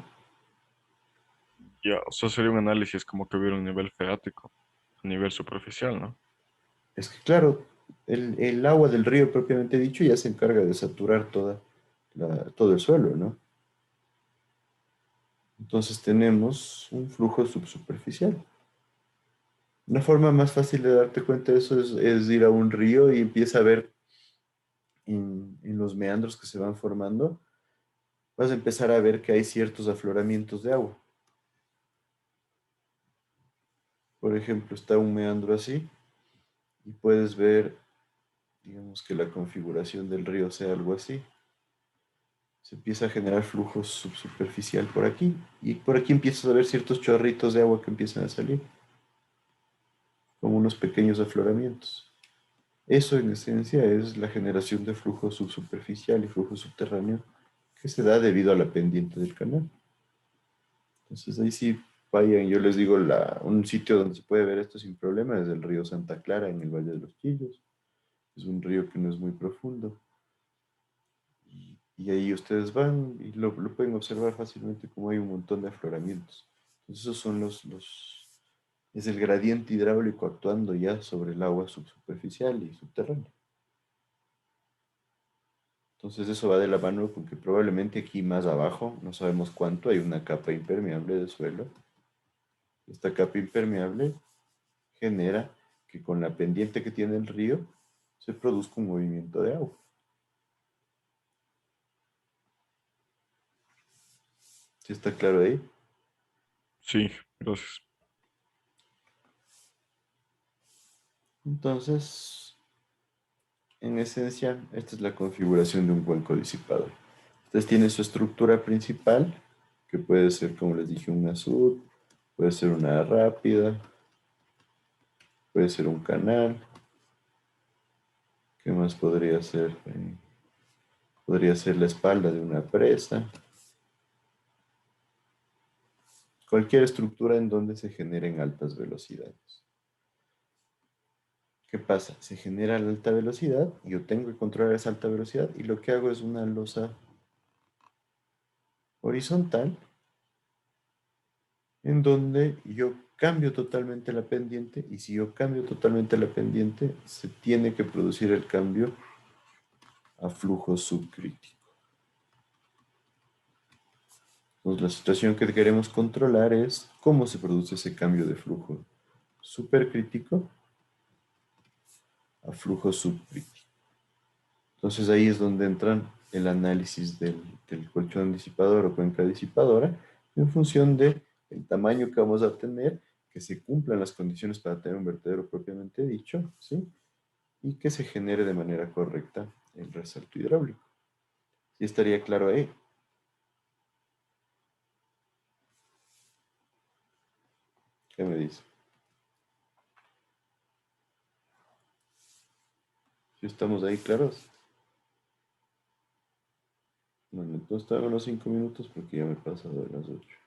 Ya, o sea, sería un análisis como que hubiera un nivel freático, a nivel superficial, ¿no? Es que claro, el agua del río propiamente dicho ya se encarga de saturar todo el suelo, ¿no? Entonces tenemos un flujo subsuperficial. Una forma más fácil de darte cuenta de eso es ir a un río y empieza a ver en los meandros que se van formando, vas a empezar a ver que hay ciertos afloramientos de agua. Por ejemplo, está un meandro así y puedes ver, digamos que la configuración del río sea algo así. Se empieza a generar flujo subsuperficial por aquí y por aquí empiezas a ver ciertos chorritos de agua que empiezan a salir, como unos pequeños afloramientos. Eso en esencia es la generación de flujo subsuperficial y flujo subterráneo que se da debido a la pendiente del canal. Entonces ahí sí vayan, yo les digo, un sitio donde se puede ver esto sin problema es el río Santa Clara en el Valle de los Chillos. Es un río que no es muy profundo. Y ahí ustedes van y lo pueden observar fácilmente como hay un montón de afloramientos. Entonces esos son es el gradiente hidráulico actuando ya sobre el agua subsuperficial y subterránea. Entonces eso va de la mano con que probablemente aquí más abajo, no sabemos cuánto, hay una capa impermeable de suelo. Esta capa impermeable genera que con la pendiente que tiene el río se produzca un movimiento de agua. ¿Sí está claro ahí? Sí, gracias. Entonces, en esencia, esta es la configuración de un cuenco disipador. Entonces tiene su estructura principal, que puede ser, como les dije, un azul, puede ser una rápida, puede ser un canal. ¿Qué más podría ser? Podría ser la espalda de una presa. Cualquier estructura en donde se generen altas velocidades. ¿Qué pasa? Se genera la alta velocidad, yo tengo que controlar esa alta velocidad y lo que hago es una losa horizontal en donde yo cambio totalmente la pendiente y si yo cambio totalmente la pendiente se tiene que producir el cambio a flujo subcrítico. Entonces la situación que queremos controlar es cómo se produce ese cambio de flujo supercrítico a flujo subcrítico. Entonces ahí es donde entran el análisis del colchón disipador o cuenca disipadora en función del tamaño que vamos a tener, que se cumplan las condiciones para tener un vertedero propiamente dicho, ¿sí? Y que se genere de manera correcta el resalto hidráulico. ¿Sí estaría claro ahí? ¿Qué me dice? ¿Sí estamos ahí claros? Bueno, entonces hago los 5 minutos porque ya me he pasado de las 8.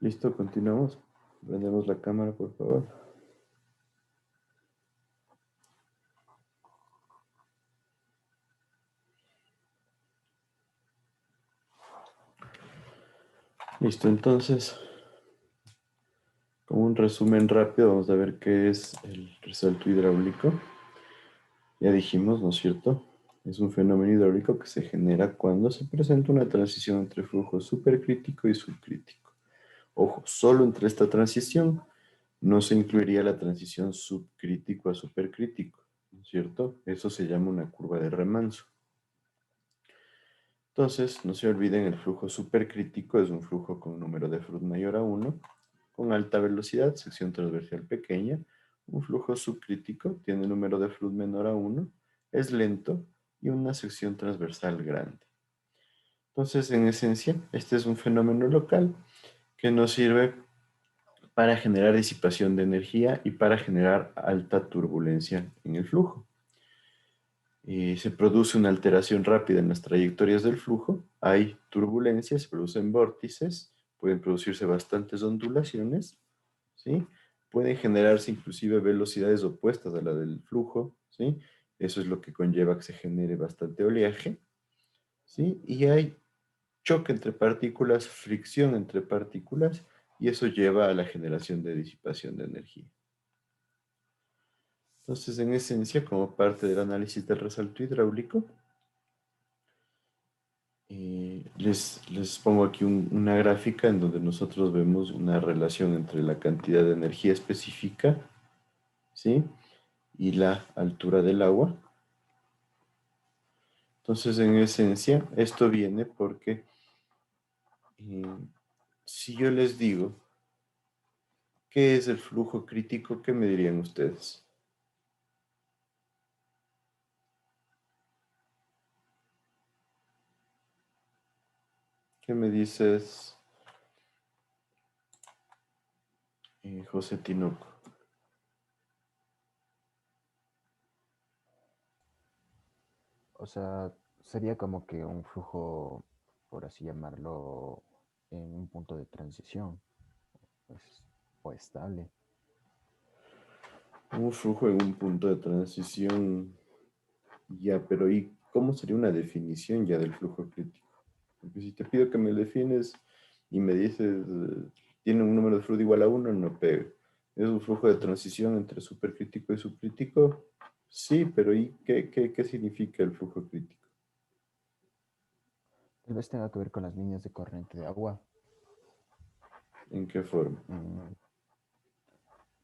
Listo, continuamos. Prendemos la cámara, por favor. Listo, entonces, como un resumen rápido, vamos a ver qué es el resalto hidráulico. Ya dijimos, ¿no es cierto? Es un fenómeno hidráulico que se genera cuando se presenta una transición entre flujo supercrítico y subcrítico. Ojo, solo entre esta transición no se incluiría la transición subcrítico a supercrítico, ¿no es cierto? Eso se llama una curva de remanso. Entonces, no se olviden, el flujo supercrítico es un flujo con número de Froude mayor a 1, con alta velocidad, sección transversal pequeña. Un flujo subcrítico tiene número de Froude menor a 1, es lento y una sección transversal grande. Entonces, en esencia, este es un fenómeno local que nos sirve para generar disipación de energía y para generar alta turbulencia en el flujo. Se produce una alteración rápida en las trayectorias del flujo, hay turbulencias, se producen vórtices, pueden producirse bastantes ondulaciones, ¿sí? Pueden generarse inclusive velocidades opuestas a la del flujo, ¿sí? Eso es lo que conlleva que se genere bastante oleaje, ¿sí? Y hay choque entre partículas, fricción entre partículas, y eso lleva a la generación de disipación de energía. Entonces, en esencia, como parte del análisis del resalto hidráulico, les pongo aquí una gráfica en donde nosotros vemos una relación entre la cantidad de energía específica, ¿sí? Y la altura del agua. Entonces, en esencia, esto viene porque si yo les digo, ¿qué es el flujo crítico? ¿Qué me dirían ustedes? ¿Qué me dices, José Tinoco? O sea, sería como que un flujo, por así llamarlo, en un punto de transición, pues, o estable. Un flujo en un punto de transición, ya, pero ¿y cómo sería una definición ya del flujo crítico? Porque si te pido que me lo defines y me dices, tiene un número de Froude igual a 1, no pega. ¿Es un flujo de transición entre supercrítico y subcrítico? Sí, pero ¿y qué significa el flujo crítico? Tal vez tenga que ver con las líneas de corriente de agua. ¿En qué forma?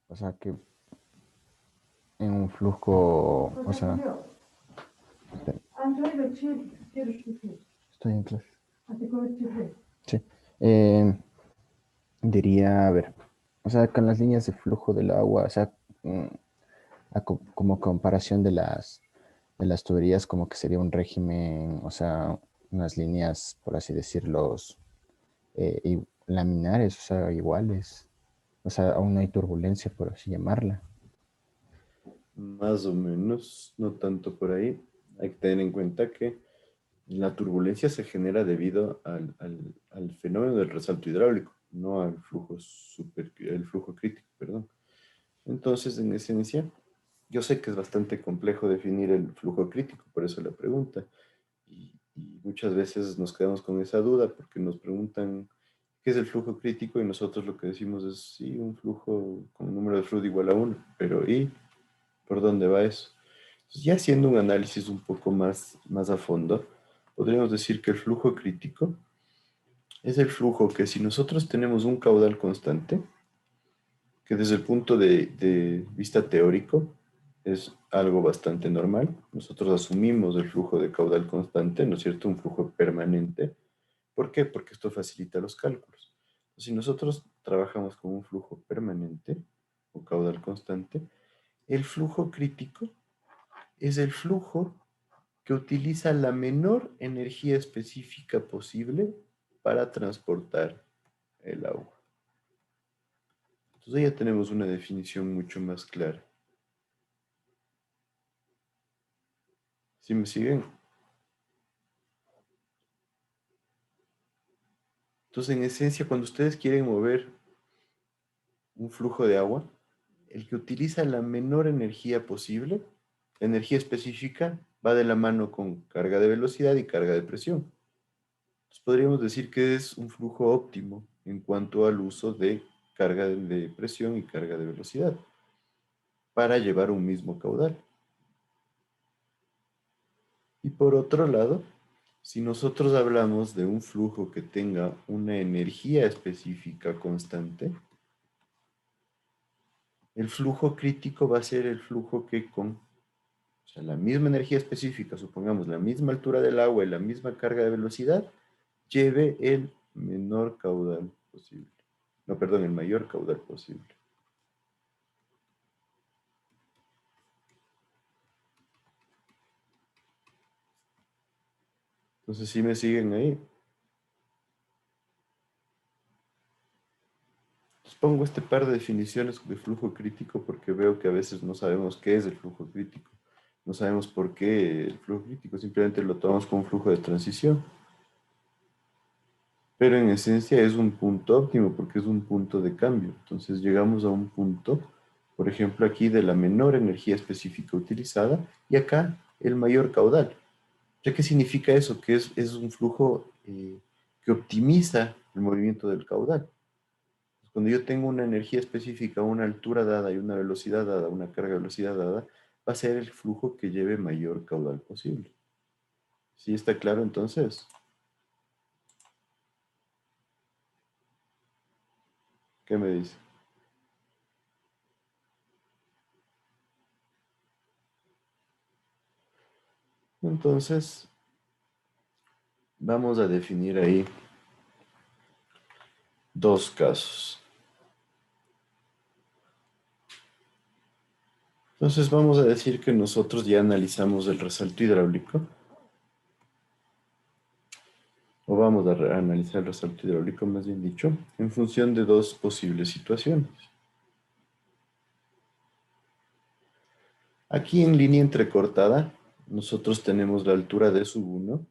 O sea, que en un flujo, o sea, estoy en clase. Sí. Diría, a ver, o sea, con las líneas de flujo del agua, o sea, como comparación de las tuberías, como que sería un régimen, o sea, unas líneas, por así decirlo, laminares, o sea, iguales. O sea, aún no hay turbulencia, por así llamarla. Más o menos, no tanto por ahí. Hay que tener en cuenta que la turbulencia se genera debido al fenómeno del resalto hidráulico, no al flujo el flujo crítico, perdón. Entonces, en esencia, yo sé que es bastante complejo definir el flujo crítico, por eso la pregunta. Y muchas veces nos quedamos con esa duda porque nos preguntan qué es el flujo crítico y nosotros lo que decimos es, sí, un flujo con un número de Froude igual a 1, pero ¿y por dónde va eso? Entonces, ya haciendo un análisis un poco más a fondo, podríamos decir que el flujo crítico es el flujo que si nosotros tenemos un caudal constante, que desde el punto de vista teórico es algo bastante normal. Nosotros asumimos el flujo de caudal constante, ¿no es cierto? Un flujo permanente. ¿Por qué? Porque esto facilita los cálculos. Si nosotros trabajamos con un flujo permanente o caudal constante, el flujo crítico es el flujo que utiliza la menor energía específica posible para transportar el agua. Entonces ya tenemos una definición mucho más clara. ¿Sí me siguen? Entonces, en esencia, cuando ustedes quieren mover un flujo de agua, el que utiliza la menor energía posible, la energía específica, va de la mano con carga de velocidad y carga de presión. Entonces podríamos decir que es un flujo óptimo en cuanto al uso de carga de presión y carga de velocidad para llevar un mismo caudal. Y por otro lado, si nosotros hablamos de un flujo que tenga una energía específica constante, el flujo crítico va a ser el flujo que con la misma energía específica, supongamos la misma altura del agua y la misma carga de velocidad, lleve el menor caudal posible. No, perdón, el mayor caudal posible. Entonces, ¿sí me siguen ahí? Les pongo este par de definiciones de flujo crítico porque veo que a veces no sabemos qué es el flujo crítico. No sabemos por qué el flujo crítico, simplemente lo tomamos como un flujo de transición. Pero en esencia es un punto óptimo porque es un punto de cambio. Entonces llegamos a un punto, por ejemplo aquí de la menor energía específica utilizada y acá el mayor caudal. ¿Ya qué significa eso? Que es un flujo que optimiza el movimiento del caudal. Cuando yo tengo una energía específica, una altura dada y una velocidad dada, una carga de velocidad dada, va a ser el flujo que lleve mayor caudal posible. ¿Sí está claro entonces? ¿Qué me dice? Entonces, vamos a definir ahí dos casos. Entonces vamos a decir que nosotros ya analizamos el resalto hidráulico. O vamos a analizar el resalto hidráulico, más bien dicho, en función de dos posibles situaciones. Aquí en línea entrecortada, nosotros tenemos la altura de sub 1,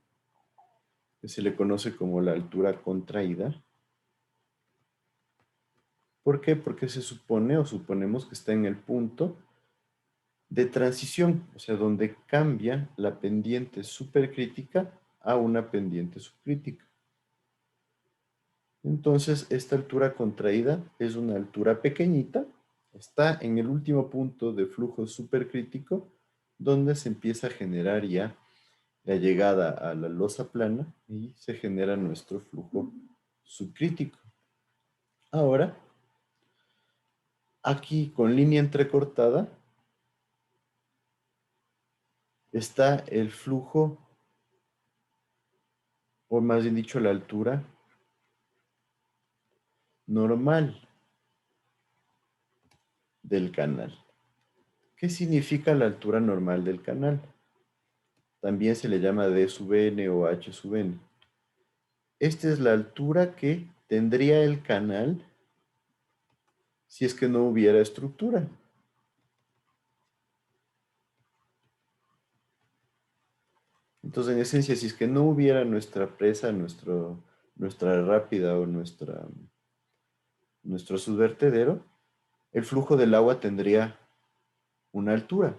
que se le conoce como la altura contraída. ¿Por qué? Porque se supone o suponemos que está en el punto de transición, o sea, donde cambia la pendiente supercrítica a una pendiente subcrítica. Entonces, esta altura contraída es una altura pequeñita, está en el último punto de flujo supercrítico, donde se empieza a generar ya la llegada a la losa plana y se genera nuestro flujo subcrítico. Ahora, aquí con línea entrecortada, está el flujo, o más bien dicho, la altura normal del canal. ¿Qué significa la altura normal del canal? También se le llama D sub n o H sub n. Esta es la altura que tendría el canal si es que no hubiera estructura. Entonces, en esencia, si es que no hubiera nuestra presa, nuestra rápida o nuestro subvertedero, el flujo del agua tendría una altura.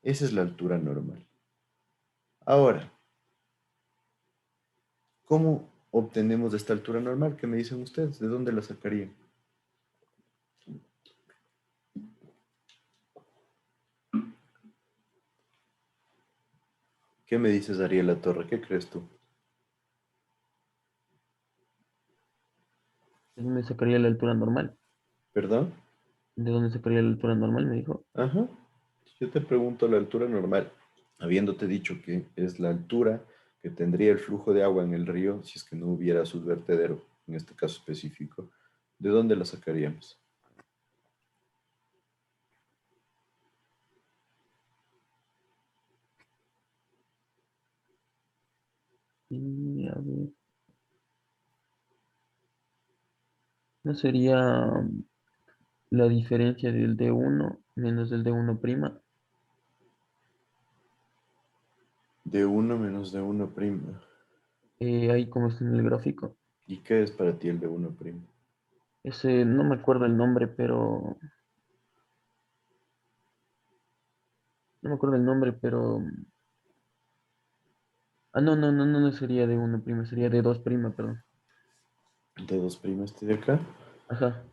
Esa es la altura normal. Ahora, ¿cómo obtenemos esta altura normal? ¿Qué me dicen ustedes? ¿De dónde la sacarían? ¿Qué me dices, Ariela Torre? ¿Qué crees tú? ¿De dónde sacaría la altura normal? ¿Perdón? ¿De dónde sacaría la altura normal? Me dijo. Ajá. Yo te pregunto la altura normal, habiéndote dicho que es la altura que tendría el flujo de agua en el río si es que no hubiera subvertedero, en este caso específico. ¿De dónde la sacaríamos? Y, a ver, ¿no sería la diferencia del D1 menos del D1 prima? De 1 menos de 1 prima. Ahí como está en el gráfico. ¿Y qué es para ti el de 1 prima? Ese, no me acuerdo el nombre, pero... No me acuerdo el nombre, pero... Ah, no sería de 1 prima, sería de 2 prima, perdón. De 2' este de acá. Ajá,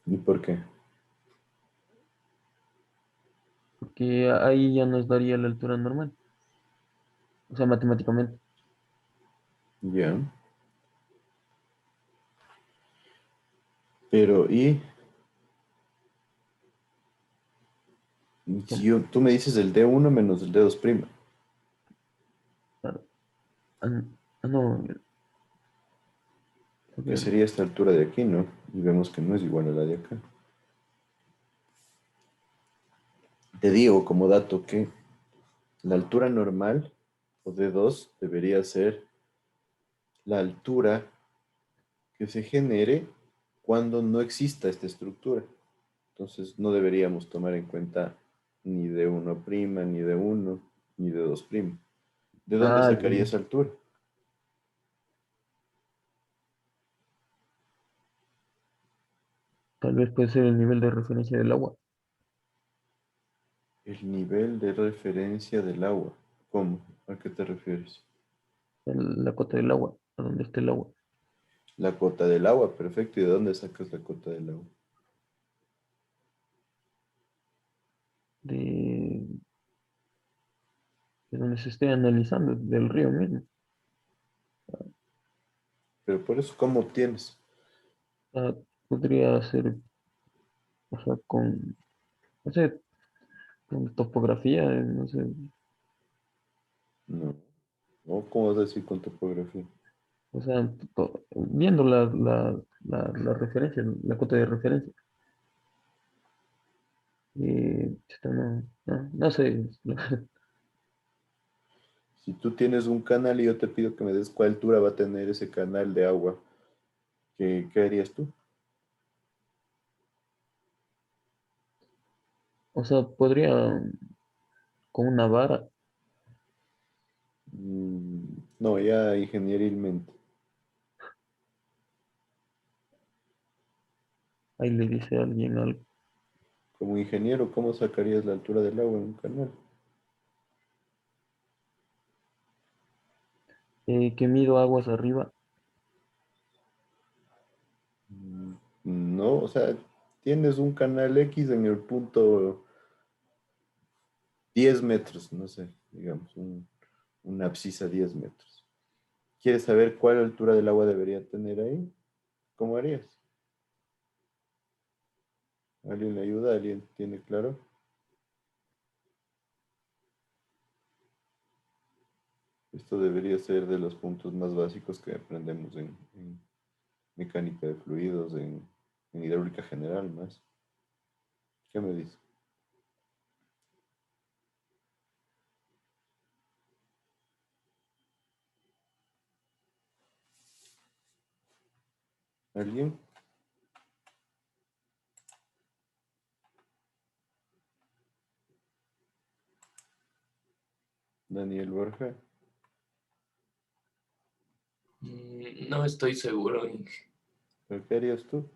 ¿Y por qué? porque ahí ya nos daría la altura normal. O sea, matemáticamente. Ya. Pero, ¿y si ¿Cómo? tú me dices el D1 menos el D2'? Claro. Ah, no, a Que ver, sería esta altura de aquí, ¿no? Y vemos que no es igual a la de acá. Te digo como dato que la altura normal o D2 debería ser la altura que se genere cuando no exista esta estructura. Entonces no deberíamos tomar en cuenta ni D1', ni D1, ni D2'. ¿De dónde ah, sacaría esa altura? tal vez puede ser el nivel de referencia del agua, El nivel de referencia del agua. ¿Cómo? ¿A qué te refieres? la cota del agua, a donde esté el agua. La cota del agua, perfecto. ¿Y de dónde sacas la cota del agua? De, de donde se esté analizando, del río mismo. Pero por eso, ¿cómo obtienes? Ah, podría ser, o sea, no sé, con topografía, no sé, No. ¿No? ¿Cómo vas a decir con topografía? o sea, viendo la referencia, la cota de referencia. Chuta, no sé, Si tú tienes un canal y yo te pido que me des cuál altura va a tener ese canal de agua, ¿qué harías tú? o sea, podría con una vara, No, ya ingenierilmente. ahí le dice a alguien algo, Como ingeniero, ¿cómo sacarías la altura del agua en un canal? que mido aguas arriba, Mm, No, o sea, tienes un canal X en el punto 10 metros, no sé, digamos, una abscisa 10 metros. ¿Quieres saber cuál altura del agua debería tener ahí? ¿Cómo harías? ¿Alguien le ayuda? ¿Alguien tiene claro? Esto debería ser de los puntos más básicos que aprendemos en mecánica de fluidos, en hidráulica general más. ¿Qué me dice? ¿Alguien? Daniel Borja. No estoy seguro, Inge. ¿Pero qué harías tú?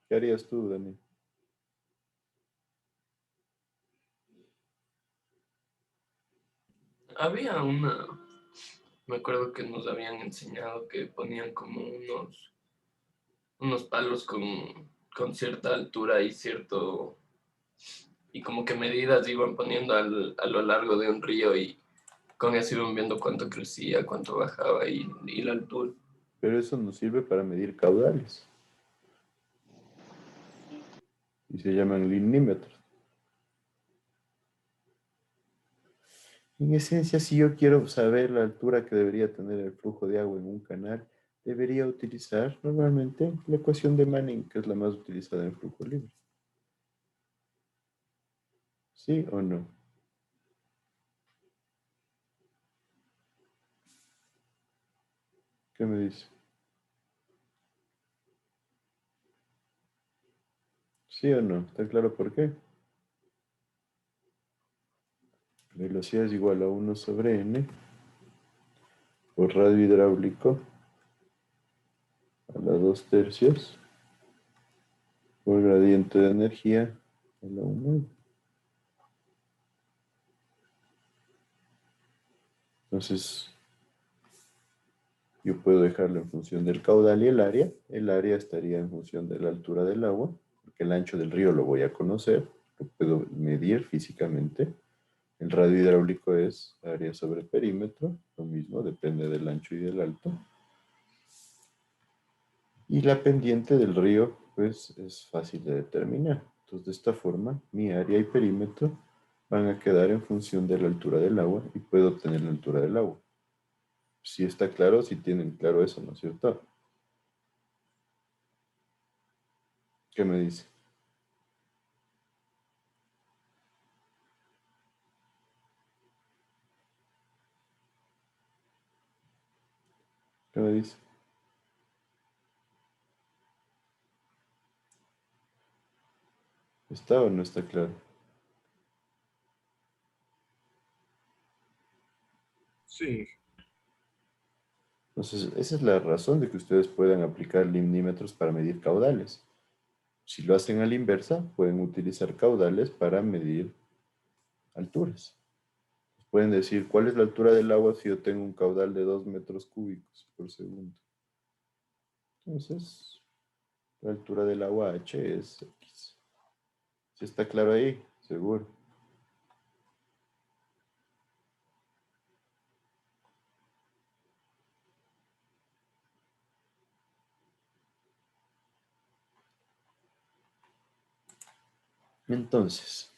¿Qué harías tú, Daniel? Había me acuerdo que nos habían enseñado que ponían como unos palos con cierta altura y y como que medidas iban poniendo a lo largo de un río y con eso iban viendo cuánto crecía, cuánto bajaba y la altura. Pero eso nos sirve para medir caudales. Y se llaman linímetros. En esencia, si yo quiero saber la altura que debería tener el flujo de agua en un canal, debería utilizar normalmente la ecuación de Manning, que es la más utilizada en flujo libre. ¿Sí o no? ¿Qué me dice? ¿Sí o no? ¿Está claro por qué? Velocidad es igual a 1 sobre n por radio hidráulico a la 2/3 por gradiente de energía a la 1. Entonces, yo puedo dejarlo en función del caudal y el área. El área estaría en función de la altura del agua, porque el ancho del río lo voy a conocer, lo puedo medir físicamente. El radio hidráulico es área sobre perímetro, lo mismo, depende del ancho y del alto. Y la pendiente del río, pues, es fácil de determinar. Entonces, de esta forma, mi área y perímetro van a quedar en función de la altura del agua y puedo obtener la altura del agua. Si está claro, si tienen claro eso, ¿no es cierto? ¿Qué me dice? ¿Qué me dice? ¿Está o no está claro? Sí, Entonces, esa es la razón de que ustedes puedan aplicar limímetros para medir caudales. Si lo hacen a la inversa, pueden utilizar caudales para medir alturas. Pueden decir, ¿cuál es la altura del agua si yo tengo un caudal de 2 metros cúbicos por segundo? Entonces, la altura del agua H es X. ¿Sí está claro ahí? Seguro. Entonces,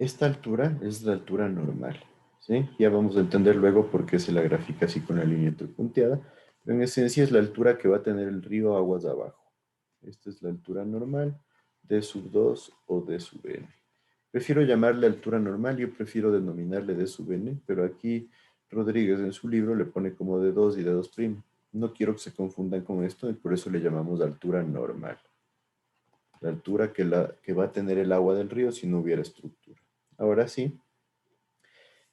esta altura es la altura normal, ¿sí? Ya vamos a entender luego por qué se la grafica así con la línea punteada, pero en esencia es la altura que va a tener el río aguas abajo. Esta es la altura normal, D sub 2 o D sub n. Prefiero llamarle altura normal, yo prefiero denominarle D sub n, pero aquí Rodríguez en su libro le pone como D2 y D2'. No quiero que se confundan con esto y por eso le llamamos altura normal. La altura que va a tener el agua del río si no hubiera estructura. Ahora sí,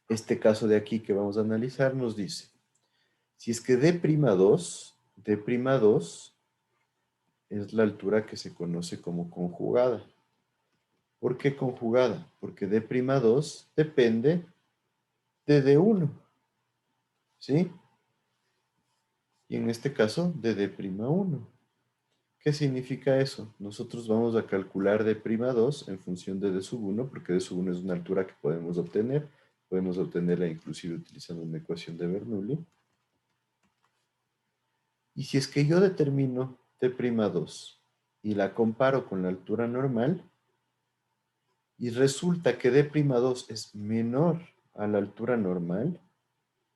este caso de aquí que vamos a analizar nos dice, si es que D'2 es la altura que se conoce como conjugada. ¿Por qué conjugada? Porque D'2 depende de D1, ¿sí? Y en este caso de D'1. ¿Qué significa eso? Nosotros vamos a calcular D'2 en función de D sub 1, porque D sub 1 es una altura que podemos obtener. Podemos obtenerla inclusive utilizando una ecuación de Bernoulli. Y si es que yo determino D'2 y la comparo con la altura normal, y resulta que D'2 es menor a la altura normal,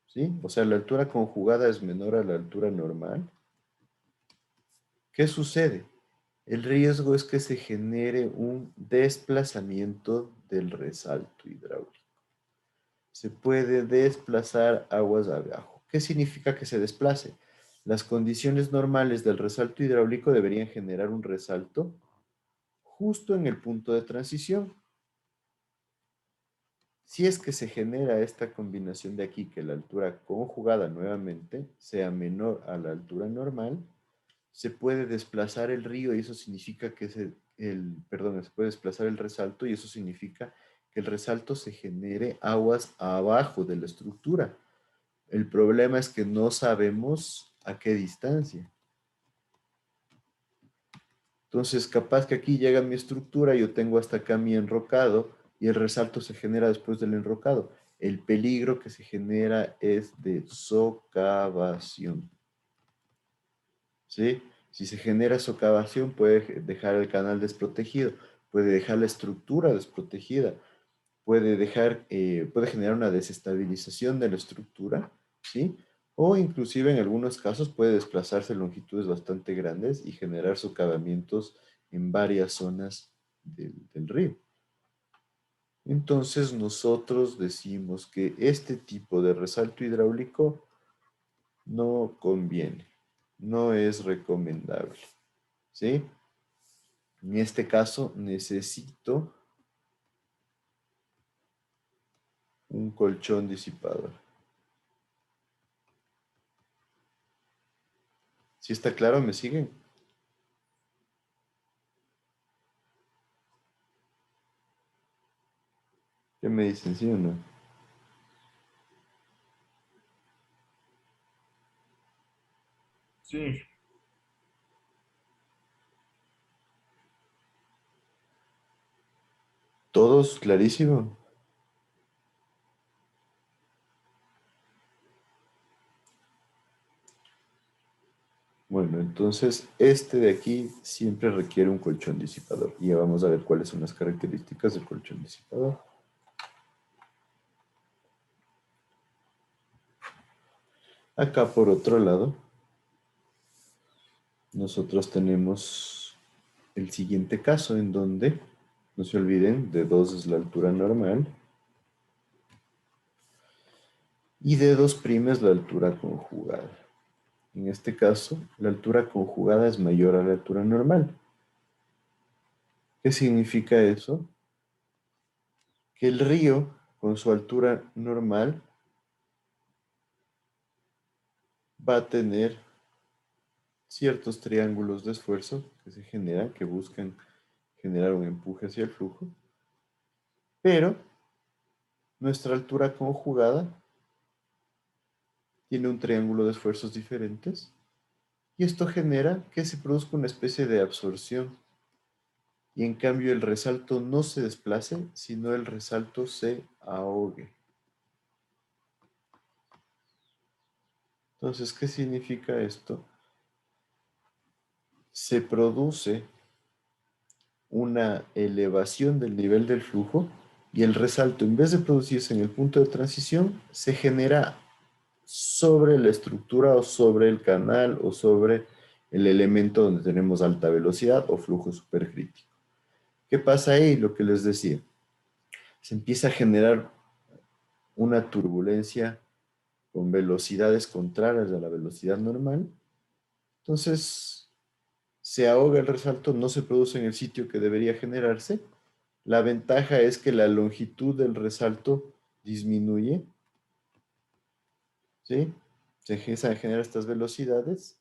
¿sí? O sea, la altura conjugada es menor a la altura normal. ¿Qué sucede? El riesgo es que se genere un desplazamiento del resalto hidráulico. Se puede desplazar aguas abajo. ¿Qué significa que se desplace? Las condiciones normales del resalto hidráulico deberían generar un resalto justo en el punto de transición. Si es que se genera esta combinación de aquí, que la altura conjugada nuevamente sea menor a la altura normal, se puede desplazar el río y eso significa que se puede desplazar el resalto y eso significa que el resalto se genere aguas abajo de la estructura. El problema es que no sabemos a qué distancia. Entonces, capaz que aquí llega mi estructura, yo tengo hasta acá mi enrocado y el resalto se genera después del enrocado. El peligro que se genera es de socavación. ¿Sí? Si se genera socavación, puede dejar el canal desprotegido, puede dejar la estructura desprotegida, puede generar una desestabilización de la estructura, ¿sí? O inclusive en algunos casos puede desplazarse longitudes bastante grandes y generar socavamientos en varias zonas del río. Entonces nosotros decimos que este tipo de resalto hidráulico no conviene, no es recomendable, ¿sí? En este caso necesito un colchón disipador. ¿Sí está claro? ¿Me siguen? ¿Qué me dicen? ¿Sí o no? Sí, ¿Todos clarísimo? Bueno, entonces este de aquí siempre requiere un colchón disipador. Y ya vamos a ver cuáles son las características del colchón disipador. Acá por otro lado, nosotros tenemos el siguiente caso en donde, no se olviden, de 2 es la altura normal y de 2' es la altura conjugada. En este caso, la altura conjugada es mayor a la altura normal. ¿Qué significa eso? Que el río, con su altura normal, va a tener ciertos triángulos de esfuerzo que se generan, que buscan generar un empuje hacia el flujo, pero nuestra altura conjugada tiene un triángulo de esfuerzos diferentes y esto genera que se produzca una especie de absorción y en cambio el resalto no se desplace, sino el resalto se ahogue. Entonces, ¿qué significa esto? Se produce una elevación del nivel del flujo y el resalto, en vez de producirse en el punto de transición, se genera sobre la estructura o sobre el canal o sobre el elemento donde tenemos alta velocidad o flujo supercrítico. ¿Qué pasa ahí? Lo que les decía. Se empieza a generar una turbulencia con velocidades contrarias a la velocidad normal. Entonces, se ahoga el resalto, no se produce en el sitio que debería generarse. La ventaja es que la longitud del resalto disminuye, ¿sí? Se empiezan a generar estas velocidades.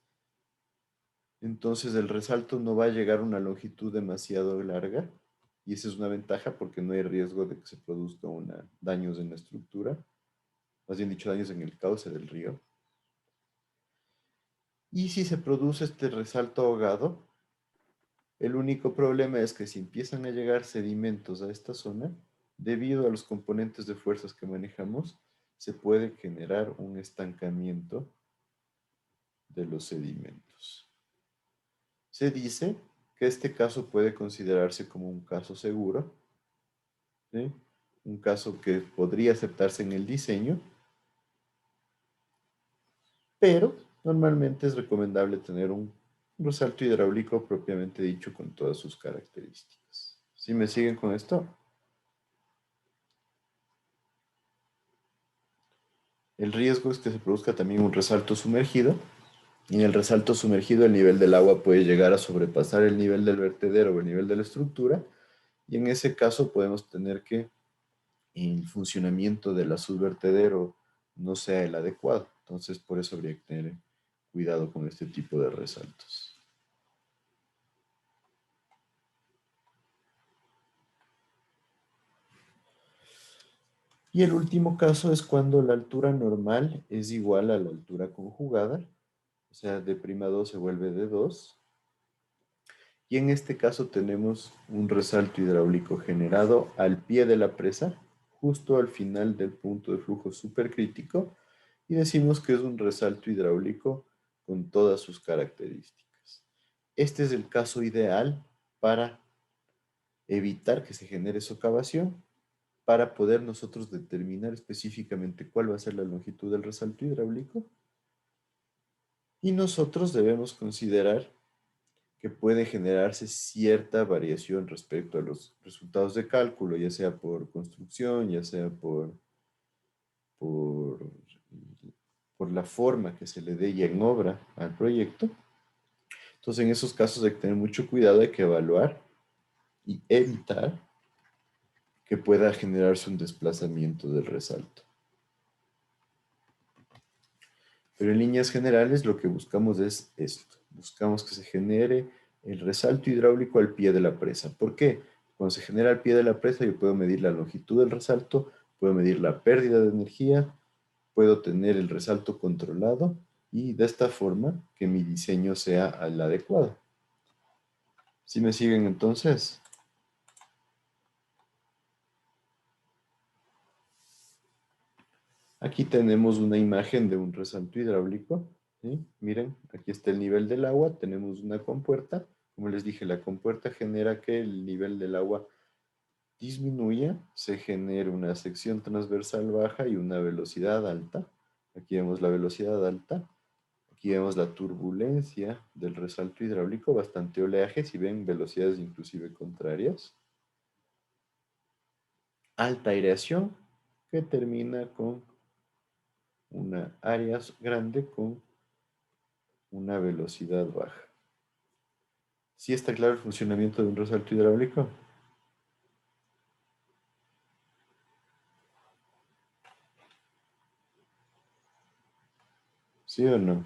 Entonces el resalto no va a llegar a una longitud demasiado larga. Y esa es una ventaja porque no hay riesgo de que se produzca daños en la estructura. Más bien dicho, daños en el cauce del río. Y si se produce este resalto ahogado, el único problema es que si empiezan a llegar sedimentos a esta zona, debido a los componentes de fuerzas que manejamos, se puede generar un estancamiento de los sedimentos. Se dice que este caso puede considerarse como un caso seguro, ¿sí? Un caso que podría aceptarse en el diseño, pero normalmente es recomendable tener un resalto hidráulico propiamente dicho con todas sus características. ¿Sí me siguen con esto? El riesgo es que se produzca también un resalto sumergido, y en el resalto sumergido el nivel del agua puede llegar a sobrepasar el nivel del vertedero o el nivel de la estructura, y en ese caso podemos tener que el funcionamiento del subvertedero no sea el adecuado. Entonces, por eso habría que tener cuidado con este tipo de resaltos. Y el último caso es cuando la altura normal es igual a la altura conjugada, o sea, de prima 2 se vuelve de 2. Y en este caso tenemos un resalto hidráulico generado al pie de la presa, justo al final del punto de flujo supercrítico, y decimos que es un resalto hidráulico con todas sus características. Este es el caso ideal para evitar que se genere socavación, para poder nosotros determinar específicamente cuál va a ser la longitud del resalto hidráulico. Y nosotros debemos considerar que puede generarse cierta variación respecto a los resultados de cálculo, ya sea por construcción, ya sea por, por la forma que se le dé ya en obra al proyecto. Entonces, en esos casos hay que tener mucho cuidado, hay que evaluar y evitar que pueda generarse un desplazamiento del resalto. Pero en líneas generales lo que buscamos es esto. Buscamos que se genere el resalto hidráulico al pie de la presa. ¿Por qué? Cuando se genera al pie de la presa yo puedo medir la longitud del resalto, puedo medir la pérdida de energía, puedo tener el resalto controlado y de esta forma que mi diseño sea el adecuado. ¿Sí me siguen entonces? Aquí tenemos una imagen de un resalto hidráulico. ¿Sí? Miren, aquí está el nivel del agua, tenemos una compuerta. Como les dije, la compuerta genera que el nivel del agua disminuya, se genera una sección transversal baja y una velocidad alta. Aquí vemos la velocidad alta. Aquí vemos la turbulencia del resalto hidráulico, bastante oleaje, si ven velocidades inclusive contrarias. Alta aireación, que termina con una área grande con una velocidad baja. ¿Sí está claro el funcionamiento de un resalto hidráulico? ¿Sí o no?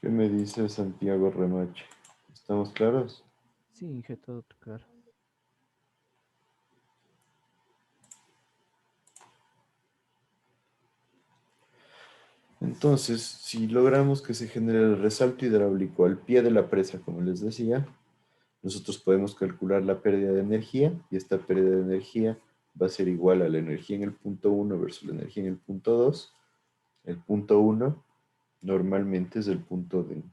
¿Qué me dice Santiago Remache? ¿Estamos claros? Sí, Inge, todo claro. Entonces, si logramos que se genere el resalto hidráulico al pie de la presa, como les decía, nosotros podemos calcular la pérdida de energía y esta pérdida de energía va a ser igual a la energía en el punto 1 versus la energía en el punto 2. El punto 1 normalmente es el punto de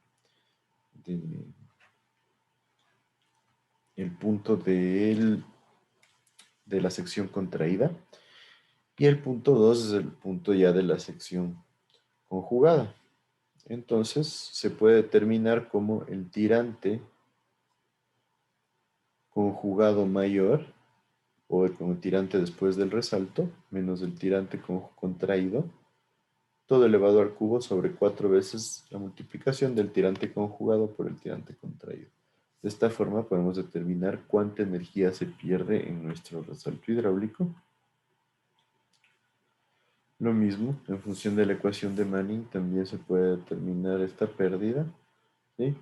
la sección contraída y el punto 2 es el punto ya de la sección conjugada. Entonces se puede determinar como el tirante conjugado mayor o el tirante después del resalto menos el tirante contraído, todo elevado al cubo sobre 4 veces la multiplicación del tirante conjugado por el tirante contraído. De esta forma podemos determinar cuánta energía se pierde en nuestro resalto hidráulico. Lo mismo, en función de la ecuación de Manning también se puede determinar esta pérdida, ¿sí?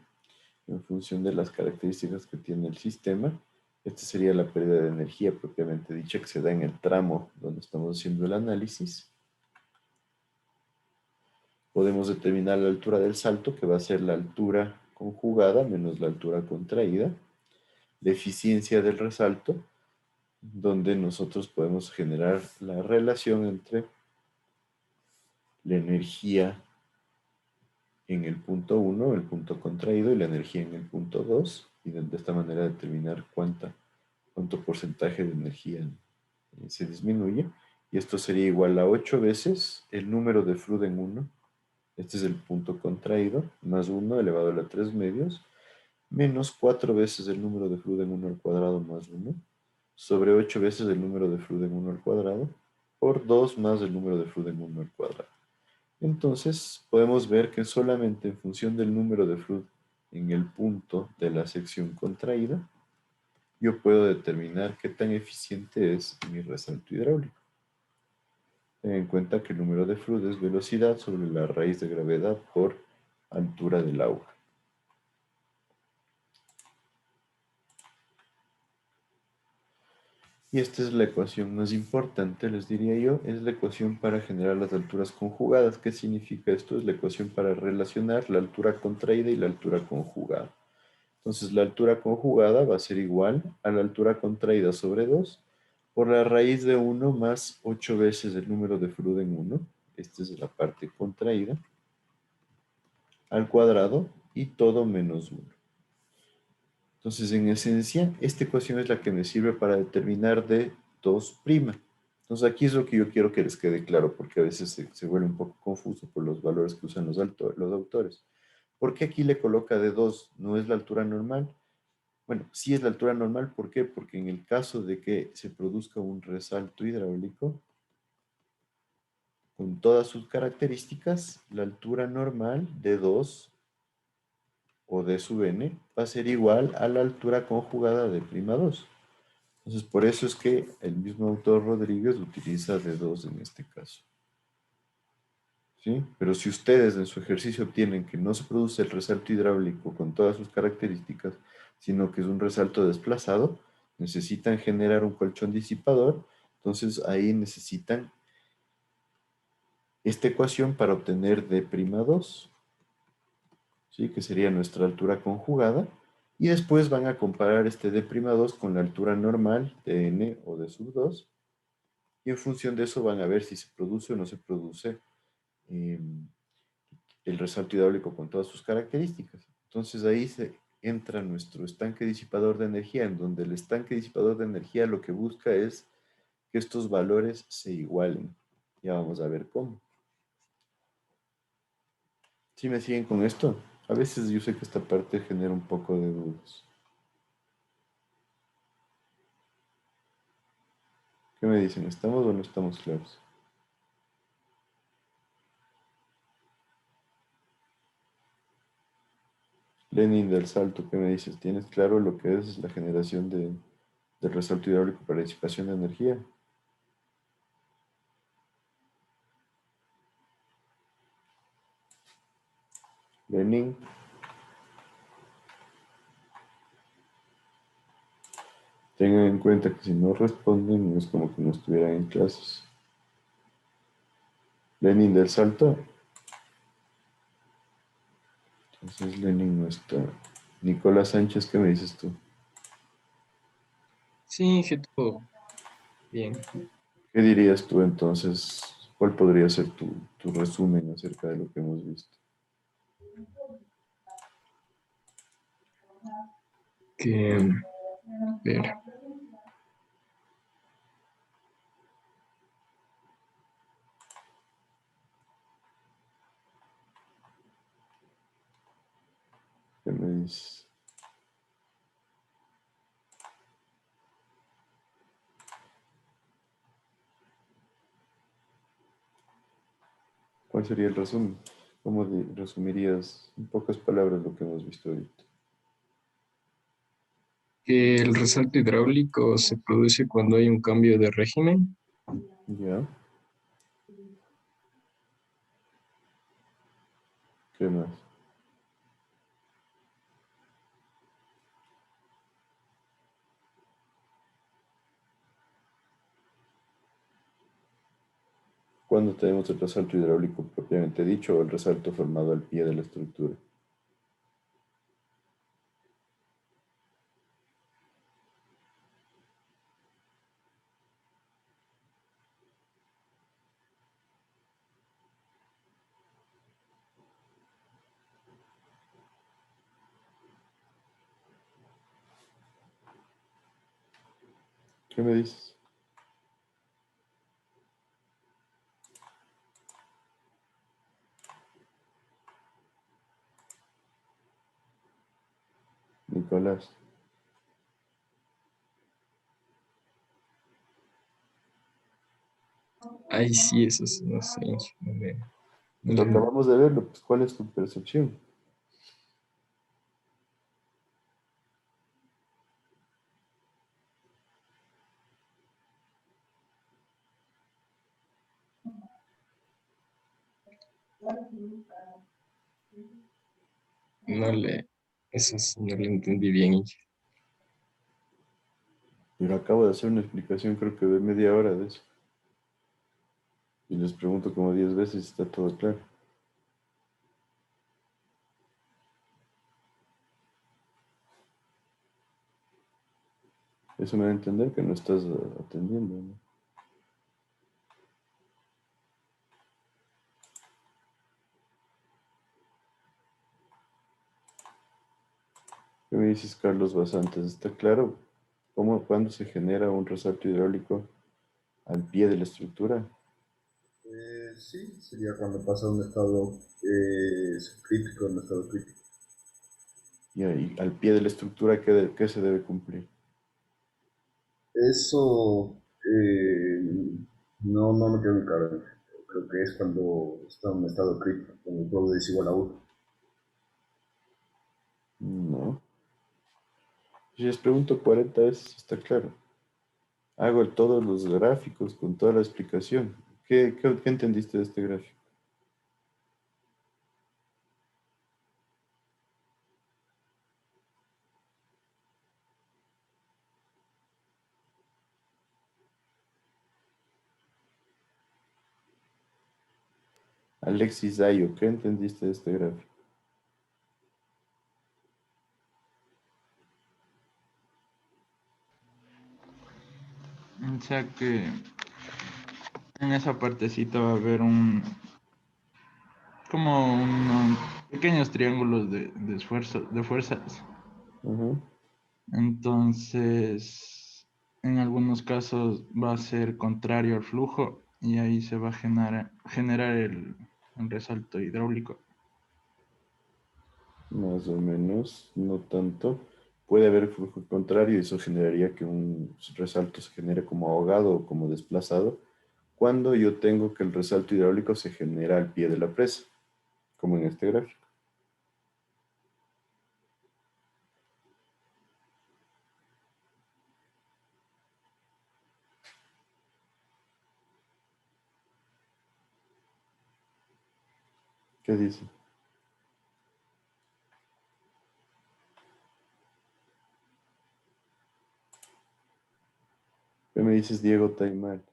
En función de las características que tiene el sistema. Esta sería la pérdida de energía propiamente dicha que se da en el tramo donde estamos haciendo el análisis. Podemos determinar la altura del salto, que va a ser la altura conjugada menos la altura contraída. La eficiencia del resalto, donde nosotros podemos generar la relación entre la energía en el punto 1, el punto contraído, y la energía en el punto 2, y de esta manera determinar cuánto porcentaje de energía se disminuye. Y esto sería igual a 8 veces el número de Froude en 1. Este es el punto contraído, más 1 elevado a la 3 medios, menos 4 veces el número de Froude en 1 al cuadrado más 1, sobre 8 veces el número de Froude en 1 al cuadrado, por 2 más el número de Froude en 1 al cuadrado. Entonces, podemos ver que solamente en función del número de Froude en el punto de la sección contraída, yo puedo determinar qué tan eficiente es mi resalto hidráulico. Ten en cuenta que el número de Froude es velocidad sobre la raíz de gravedad por altura del agua. Y esta es la ecuación más importante, les diría yo, es la ecuación para generar las alturas conjugadas. ¿Qué significa esto? Es la ecuación para relacionar la altura contraída y la altura conjugada. Entonces la altura conjugada va a ser igual a la altura contraída sobre 2 por la raíz de 1 más 8 veces el número de Froude en 1. Esta es la parte contraída al cuadrado y todo menos 1. Entonces, en esencia, esta ecuación es la que me sirve para determinar D2'. Entonces, aquí es lo que yo quiero que les quede claro, porque a veces se vuelve un poco confuso por los valores que usan los autores. ¿Por qué aquí le coloca D2? ¿No es la altura normal? Bueno, sí es la altura normal. ¿Por qué? Porque en el caso de que se produzca un resalto hidráulico, con todas sus características, la altura normal D2 o D sub n va a ser igual a la altura conjugada de prima 2. Entonces, por eso es que el mismo autor Rodríguez utiliza D2 en este caso. ¿Sí? Pero si ustedes en su ejercicio obtienen que no se produce el resalto hidráulico con todas sus características, sino que es un resalto desplazado, necesitan generar un colchón disipador, entonces ahí necesitan esta ecuación para obtener D'2, ¿sí? Que sería nuestra altura conjugada, y después van a comparar este D'2 con la altura normal de n o de sub 2, y en función de eso van a ver si se produce o no se produce el resalto hidráulico con todas sus características. Entonces ahí se entra nuestro estanque disipador de energía, en donde el estanque disipador de energía lo que busca es que estos valores se igualen. Ya vamos a ver cómo. ¿Sí me siguen con esto? A veces yo sé que esta parte genera un poco de dudas. ¿Qué me dicen? ¿Estamos o no estamos claros? Lenin del Salto, ¿qué me dices? ¿Tienes claro lo que es la generación del resalto hidráulico para disipación de energía? Lenin. Tengan en cuenta que si no responden, no es como que no estuvieran en clases. Lenin del Salto. Entonces Lenin no está. Nicolás Sánchez, ¿qué me dices tú? Sí, que todo bien. ¿Qué dirías tú entonces? ¿Cuál podría ser tu resumen acerca de lo que hemos visto? Que, ver, ¿Qué me dices? ¿Cuál sería el resumen? ¿Cómo resumirías en pocas palabras lo que hemos visto ahorita? que el resalto hidráulico se produce cuando hay un cambio de régimen. ¿Ya? ¿Qué más? Cuando tenemos el resalto hidráulico propiamente dicho o el resalto formado al pie de la estructura. ¿Qué me dices? Nicolás. Ay, sí, eso sí, no sé. Pues acabamos de verlo, pues ¿cuál es tu percepción? No le, eso sí, no le entendí bien. Pero acabo de hacer una explicación, creo que de media hora de eso. Y les pregunto como 10 veces si está todo claro. Eso me da a entender que no estás atendiendo, ¿no? ¿Qué me dices, Carlos Basantes? ¿Está claro cuándo se genera un resalto hidráulico al pie de la estructura? Sí, sería cuando pasa de un estado crítico a un estado crítico. Y ahí, al pie de la estructura, ¿qué se debe cumplir? Eso no me quedó muy claro. Creo que es cuando está en un estado crítico, cuando todo es igual a 1. No. Si les pregunto 40 veces, está claro. Hago todos los gráficos con toda la explicación. ¿Qué entendiste de este gráfico? Alexis Dayo, ¿qué entendiste de este gráfico? O sea que en esa partecita va a haber como unos pequeños triángulos de esfuerzo, de fuerzas. Ujú. Entonces, en algunos casos va a ser contrario al flujo y ahí se va a generar el resalto hidráulico. Más o menos, no tanto. Puede haber flujo contrario y eso generaría que un resalto se genere como ahogado o como desplazado, cuando yo tengo que el resalto hidráulico se genera al pie de la presa, como en este gráfico. ¿Qué dice? ¿Qué me dices, Diego Taimal?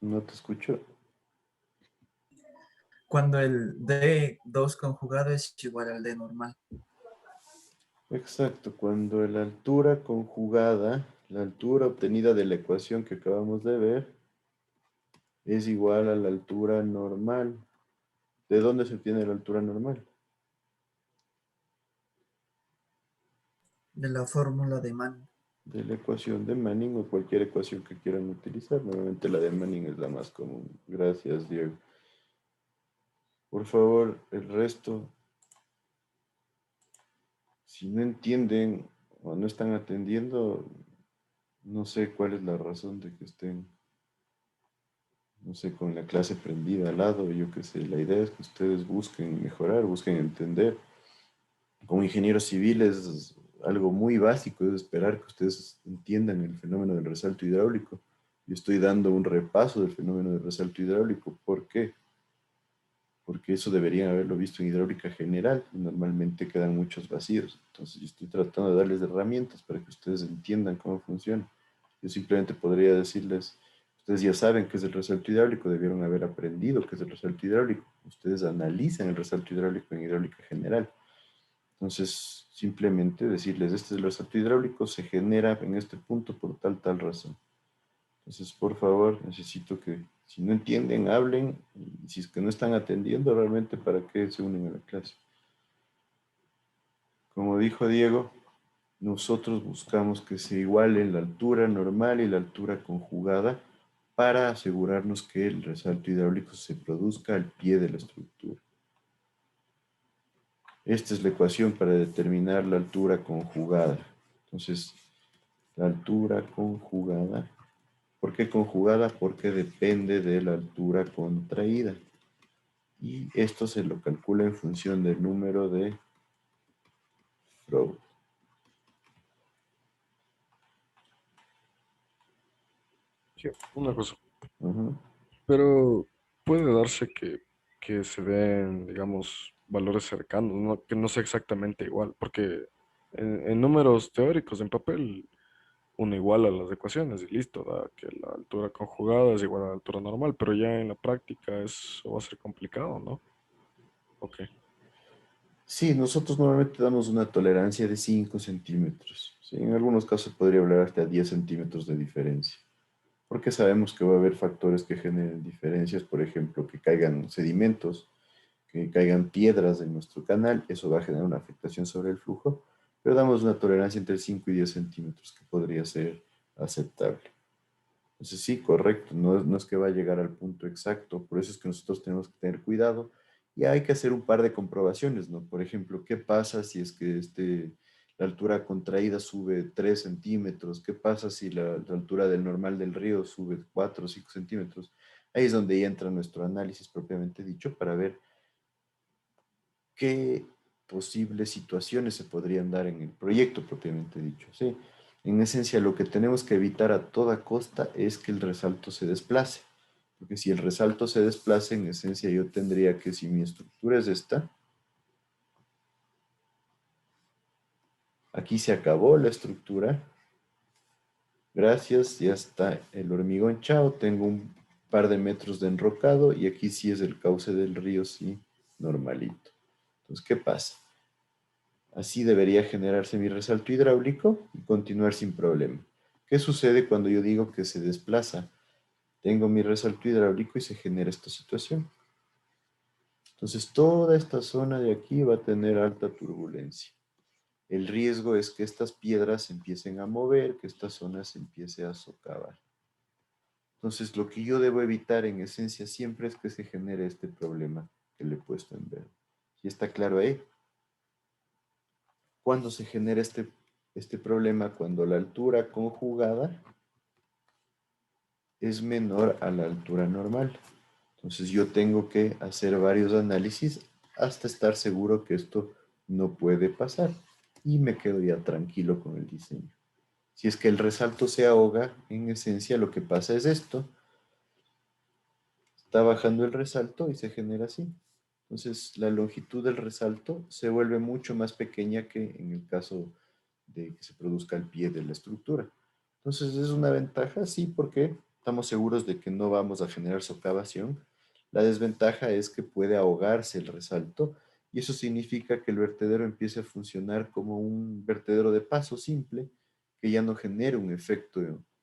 No te escucho. Cuando el D2 conjugado es igual al D normal. Exacto, cuando la altura conjugada, la altura obtenida de la ecuación que acabamos de ver, es igual a la altura normal. ¿De dónde se obtiene la altura normal? De la fórmula de Manning. De la ecuación de Manning o cualquier ecuación que quieran utilizar. Normalmente la de Manning es la más común. Gracias, Diego. Por favor, el resto, si no entienden o no están atendiendo, no sé cuál es la razón de que estén, no sé, con la clase prendida al lado. Yo qué sé, la idea es que ustedes busquen mejorar, busquen entender. Como ingenieros civiles, algo muy básico es esperar que ustedes entiendan el fenómeno del resalto hidráulico. Yo estoy dando un repaso del fenómeno del resalto hidráulico. ¿Por qué? Porque eso deberían haberlo visto en hidráulica general y normalmente quedan muchos vacíos. Entonces yo estoy tratando de darles herramientas para que ustedes entiendan cómo funciona. Yo simplemente podría decirles, ustedes ya saben qué es el resalto hidráulico, debieron haber aprendido qué es el resalto hidráulico. Ustedes analizan el resalto hidráulico en hidráulica general. Entonces, simplemente decirles, este es el resalto hidráulico, se genera en este punto por tal razón. Entonces, por favor, necesito que, si no entienden, hablen, y si es que no están atendiendo, realmente, ¿para qué se unen a la clase? Como dijo Diego, nosotros buscamos que se igualen la altura normal y la altura conjugada para asegurarnos que el resalto hidráulico se produzca al pie de la estructura. Esta es la ecuación para determinar la altura conjugada. Entonces, la altura conjugada. ¿Por qué conjugada? Porque depende de la altura contraída. Y esto se lo calcula en función del número de Froude. Sí, una cosa. Ujú. Pero puede darse que se den, digamos, valores cercanos, que no sea exactamente igual, porque en números teóricos, en papel, uno iguala las ecuaciones y listo, da que la altura conjugada es igual a la altura normal, pero ya en la práctica eso va a ser complicado, ¿no? Ok. Sí, nosotros normalmente damos una tolerancia de 5 centímetros. Sí, en algunos casos podría hablar hasta 10 centímetros de diferencia. Porque sabemos que va a haber factores que generen diferencias, por ejemplo, que caigan sedimentos, que caigan piedras en nuestro canal, eso va a generar una afectación sobre el flujo, pero damos una tolerancia entre 5 y 10 centímetros que podría ser aceptable. Entonces sí, correcto, no es que va a llegar al punto exacto, por eso es que nosotros tenemos que tener cuidado y hay que hacer un par de comprobaciones, ¿no? Por ejemplo, ¿qué pasa si es que la altura contraída sube 3 centímetros, ¿qué pasa si la altura del normal del río sube 4 o 5 centímetros? Ahí es donde ya entra nuestro análisis propiamente dicho para ver qué posibles situaciones se podrían dar en el proyecto propiamente dicho, ¿sí? En esencia, lo que tenemos que evitar a toda costa es que el resalto se desplace. Porque si el resalto se desplace, en esencia yo tendría que, si mi estructura es esta, aquí se acabó la estructura. Gracias, ya está el hormigón chao. Tengo un par de metros de enrocado y aquí sí es el cauce del río, sí, normalito. Entonces, ¿qué pasa? Así debería generarse mi resalto hidráulico y continuar sin problema. ¿Qué sucede cuando yo digo que se desplaza? Tengo mi resalto hidráulico y se genera esta situación. Entonces, toda esta zona de aquí va a tener alta turbulencia. El riesgo es que estas piedras se empiecen a mover, que esta zona se empiece a socavar. Entonces, lo que yo debo evitar en esencia siempre es que se genere este problema que le he puesto en verde. ¿Y está claro ahí? ¿Cuándo se genera este problema? Cuando la altura conjugada es menor a la altura normal. Entonces yo tengo que hacer varios análisis hasta estar seguro que esto no puede pasar. Y me quedo ya tranquilo con el diseño. Si es que el resalto se ahoga, en esencia lo que pasa es esto. Está bajando el resalto y se genera así. Entonces la longitud del resalto se vuelve mucho más pequeña que en el caso de que se produzca al pie de la estructura. Entonces es una ventaja, sí, porque estamos seguros de que no vamos a generar socavación. La desventaja es que puede ahogarse el resalto y eso significa que el vertedero empiece a funcionar como un vertedero de paso simple que ya no genera un efecto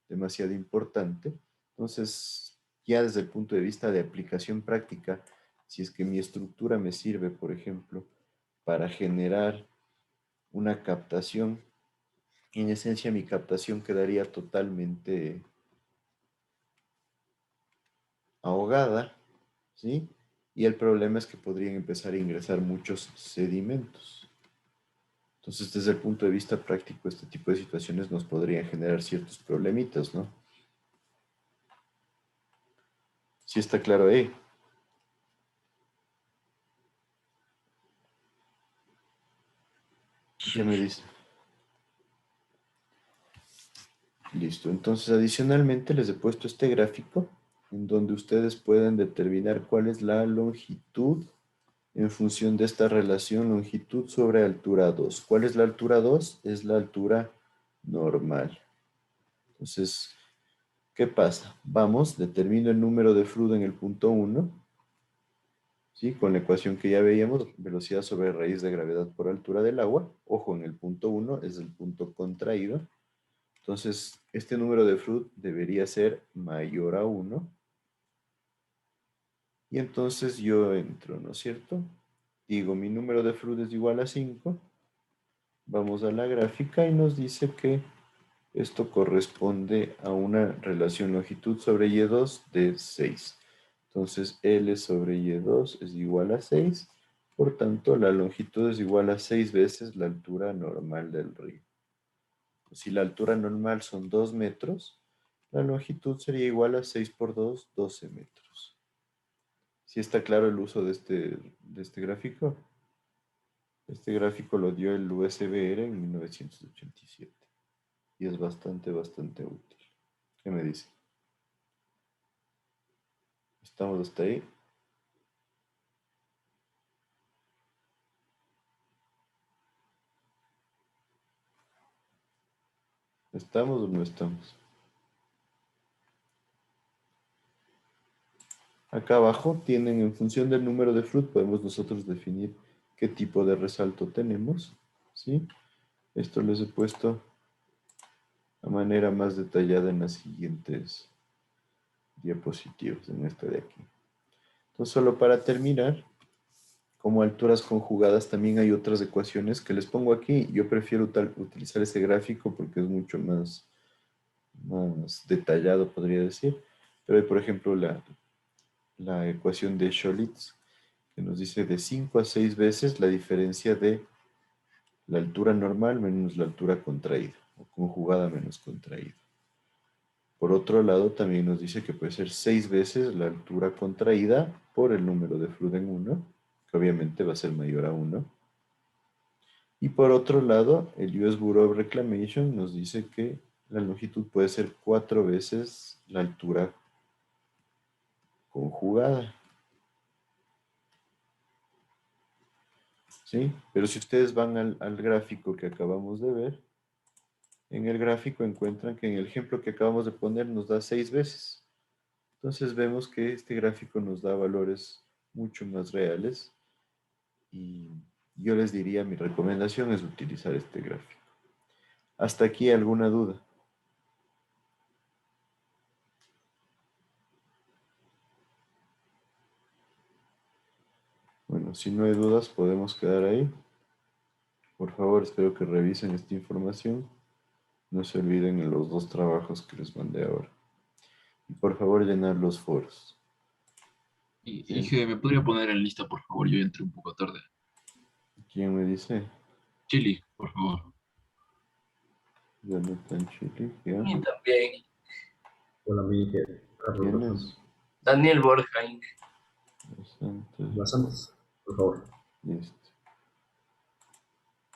demasiado importante. Entonces, ya desde el punto de vista de aplicación práctica, si es que mi estructura me sirve, por ejemplo, para generar una captación, en esencia mi captación quedaría totalmente ahogada, ¿sí? Y el problema es que podrían empezar a ingresar muchos sedimentos. Entonces, desde el punto de vista práctico, este tipo de situaciones nos podrían generar ciertos problemitas, ¿no? ¿Sí está claro ahí? Ya me dice. Listo. Entonces, adicionalmente les he puesto este gráfico en donde ustedes pueden determinar cuál es la longitud en función de esta relación longitud sobre altura 2. ¿Cuál es la altura 2? Es la altura normal. Entonces, ¿qué pasa? Vamos, determino el número de flujo en el punto 1, ¿sí? Con la ecuación que ya veíamos, velocidad sobre raíz de gravedad por altura del agua. Ojo, en el punto 1 es el punto contraído. Entonces, este número de flujo debería ser mayor a 1. Y entonces yo entro, ¿no es cierto? Digo, mi número de flujo es igual a 5. Vamos a la gráfica y nos dice que esto corresponde a una relación longitud sobre Y2 de 6. Entonces, L sobre Y2 es igual a 6. Por tanto, la longitud es igual a 6 veces la altura normal del río. Si la altura normal son 2 metros, la longitud sería igual a 6 por 2, 12 metros. ¿Sí está claro el uso de este gráfico? Este gráfico lo dio el USBR en 1987 y es bastante útil. ¿Qué me dice? ¿Estamos hasta ahí? ¿Estamos o no estamos? Acá abajo tienen, en función del número de flujo, podemos nosotros definir qué tipo de resalto tenemos, ¿sí? Esto les he puesto de manera más detallada en las siguientes diapositivas, en esta de aquí. Entonces, solo para terminar, como alturas conjugadas, también hay otras ecuaciones que les pongo aquí. Yo prefiero utilizar ese gráfico porque es mucho más detallado, podría decir. Pero hay, por ejemplo, la ecuación de Scholitz, que nos dice de 5 a 6 veces la diferencia de la altura normal menos la altura contraída, o conjugada menos contraída. Por otro lado, también nos dice que puede ser 6 veces la altura contraída por el número de Fruden 1, que obviamente va a ser mayor a 1. Y por otro lado, el US Bureau of Reclamation nos dice que la longitud puede ser 4 veces la altura conjugada. ¿Sí? Pero si ustedes van al gráfico que acabamos de ver, en el gráfico encuentran que en el ejemplo que acabamos de poner nos da 6 veces. Entonces vemos que este gráfico nos da valores mucho más reales y yo les diría, mi recomendación es utilizar este gráfico. ¿Hasta aquí alguna duda? Bueno, si no hay dudas podemos quedar ahí. Por favor, espero que revisen esta información. No se olviden en los 2 trabajos que les mandé ahora. Y por favor llenar los foros. Inge, ¿me podría poner en lista, por favor? Yo entré un poco tarde. ¿Quién me dice? Chili, por favor. Jonathan Chile, ¿ya? Y también Hola, Miguel. ¿Quién es? Daniel Borja, Inge. Pasamos, por favor. Listo.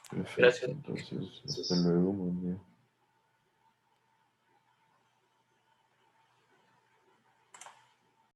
Perfecto, Gracias. entonces, hasta luego, buen día.